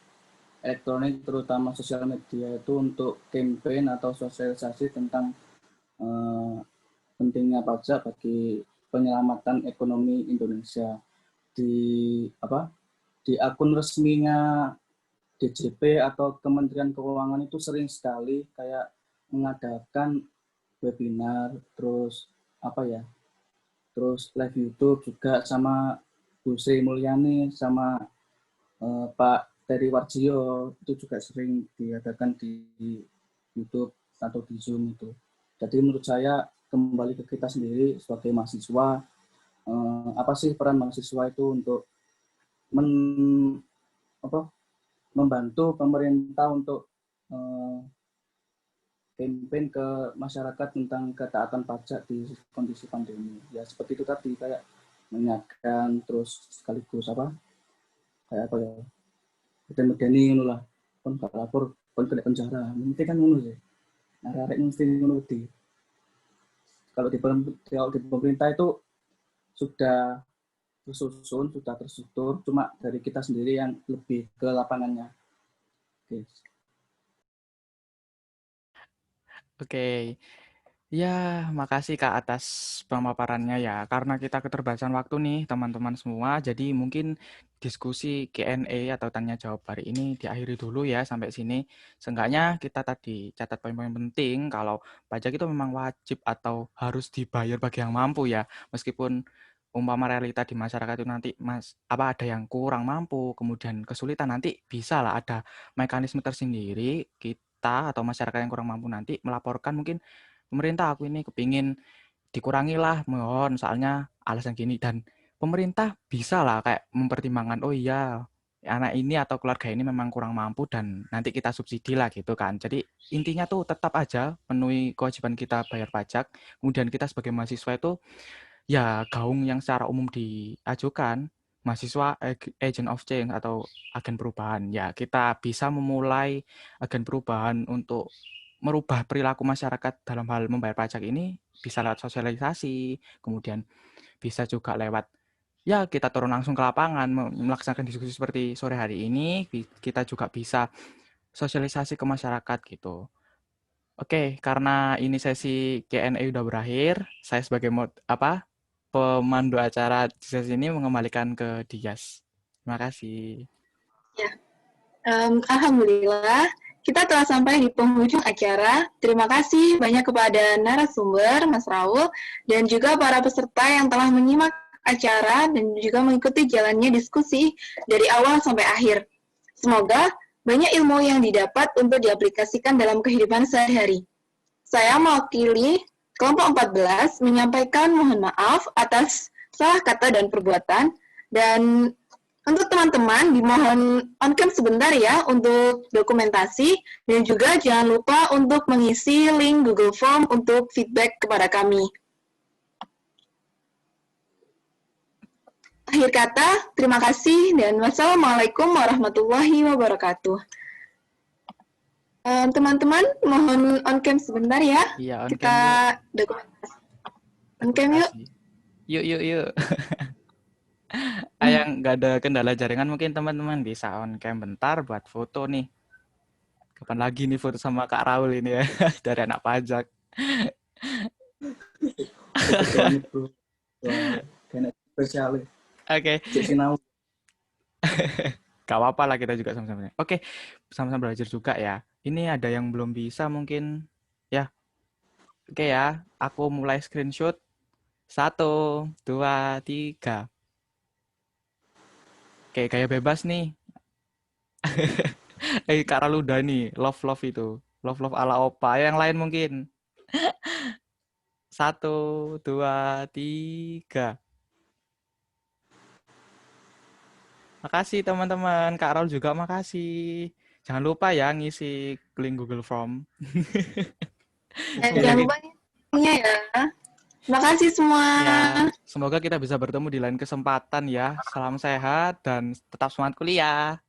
elektronik, terutama sosial media itu untuk campaign atau sosialisasi tentang pentingnya pajak bagi penyelamatan ekonomi Indonesia. Di akun resminya DJP atau Kementerian Keuangan itu sering sekali kayak mengadakan webinar, terus live YouTube juga sama Bu Sri Mulyani sama Pak Terry Warjio, itu juga sering diadakan di YouTube atau di Zoom itu. Jadi menurut saya kembali ke kita sendiri sebagai mahasiswa, apa sih peran mahasiswa itu untuk membantu pemerintah untuk campaign ke masyarakat tentang ketaatan pajak di kondisi pandemi. Ya seperti itu tadi, kayak mengingatkan, terus sekaligus medeni ngono lah. Kon gak lapor, kon kena penjara. Mesti kan ngono sih. Arek mesti ngono di. Kalau di pemerintah itu sudah tersusun, sudah terstruktur, cuma dari kita sendiri yang lebih ke lapangannya. Oke. Ya, makasih Kak atas pemaparannya ya. Karena kita keterbatasan waktu nih teman-teman semua, jadi mungkin diskusi Q&A atau tanya jawab hari ini diakhiri dulu ya sampai sini. Seenggaknya kita tadi catat poin-poin penting kalau pajak itu memang wajib atau harus dibayar bagi yang mampu ya. Meskipun umpama realita di masyarakat itu nanti ada yang kurang mampu, kemudian kesulitan, nanti bisa lah ada mekanisme tersendiri kita atau masyarakat yang kurang mampu nanti melaporkan mungkin pemerintah aku ini kepingin dikurangi lah, mohon soalnya alasan gini, dan pemerintah bisa lah kayak mempertimbangkan, oh iya anak ini atau keluarga ini memang kurang mampu dan nanti kita subsidi lah gitu kan. Jadi intinya tuh tetap aja penuhi kewajiban kita bayar pajak, kemudian kita sebagai mahasiswa itu ya gaung yang secara umum diajukan, mahasiswa agent of change atau agen perubahan. Ya kita bisa memulai agen perubahan untuk merubah perilaku masyarakat dalam hal membayar pajak ini bisa lewat sosialisasi, kemudian bisa juga lewat ya kita turun langsung ke lapangan melaksanakan diskusi seperti sore hari ini, kita juga bisa sosialisasi ke masyarakat gitu. Oke, karena ini sesi Q&A udah berakhir, saya sebagai pemandu acara di sesi ini mengembalikan ke Dias. Terima kasih. Ya, alhamdulillah. Kita telah sampai di penghujung acara. Terima kasih banyak kepada narasumber, Mas Raul, dan juga para peserta yang telah menyimak acara dan juga mengikuti jalannya diskusi dari awal sampai akhir. Semoga banyak ilmu yang didapat untuk diaplikasikan dalam kehidupan sehari-hari. Saya mewakili Kelompok 14 menyampaikan mohon maaf atas salah kata dan perbuatan, dan untuk teman-teman dimohon on cam sebentar ya untuk dokumentasi, dan juga jangan lupa untuk mengisi link Google Form untuk feedback kepada kami. Akhir kata, terima kasih dan wassalamualaikum warahmatullahi wabarakatuh. Teman-teman, mohon on cam sebentar ya. Iya, on Kita cam dokumentasi. On cam yuk. Yuk. Yang nggak ada kendala jaringan, mungkin teman-teman bisa on cam bentar buat foto nih. Kapan lagi nih foto sama Kak Raul ini ya, dari anak pajak. Spesial. Oke. Sinau. Gak apa-apa lah, kita juga sama-sama. Oke, sama-sama belajar juga ya. Ini ada yang belum bisa mungkin ya. Oke ya, aku mulai screenshot. 1, 2, 3. Oke, gaya bebas nih. Kak Raul udah nih, love itu. Love ala opa. Yang lain mungkin. 1, 2, 3. Makasih teman-teman. Kak Raul juga makasih. Jangan lupa ya ngisi link Google Form. Jangan lupa ya. Terima kasih semua. Ya, semoga kita bisa bertemu di lain kesempatan ya. Salam sehat dan tetap semangat kuliah.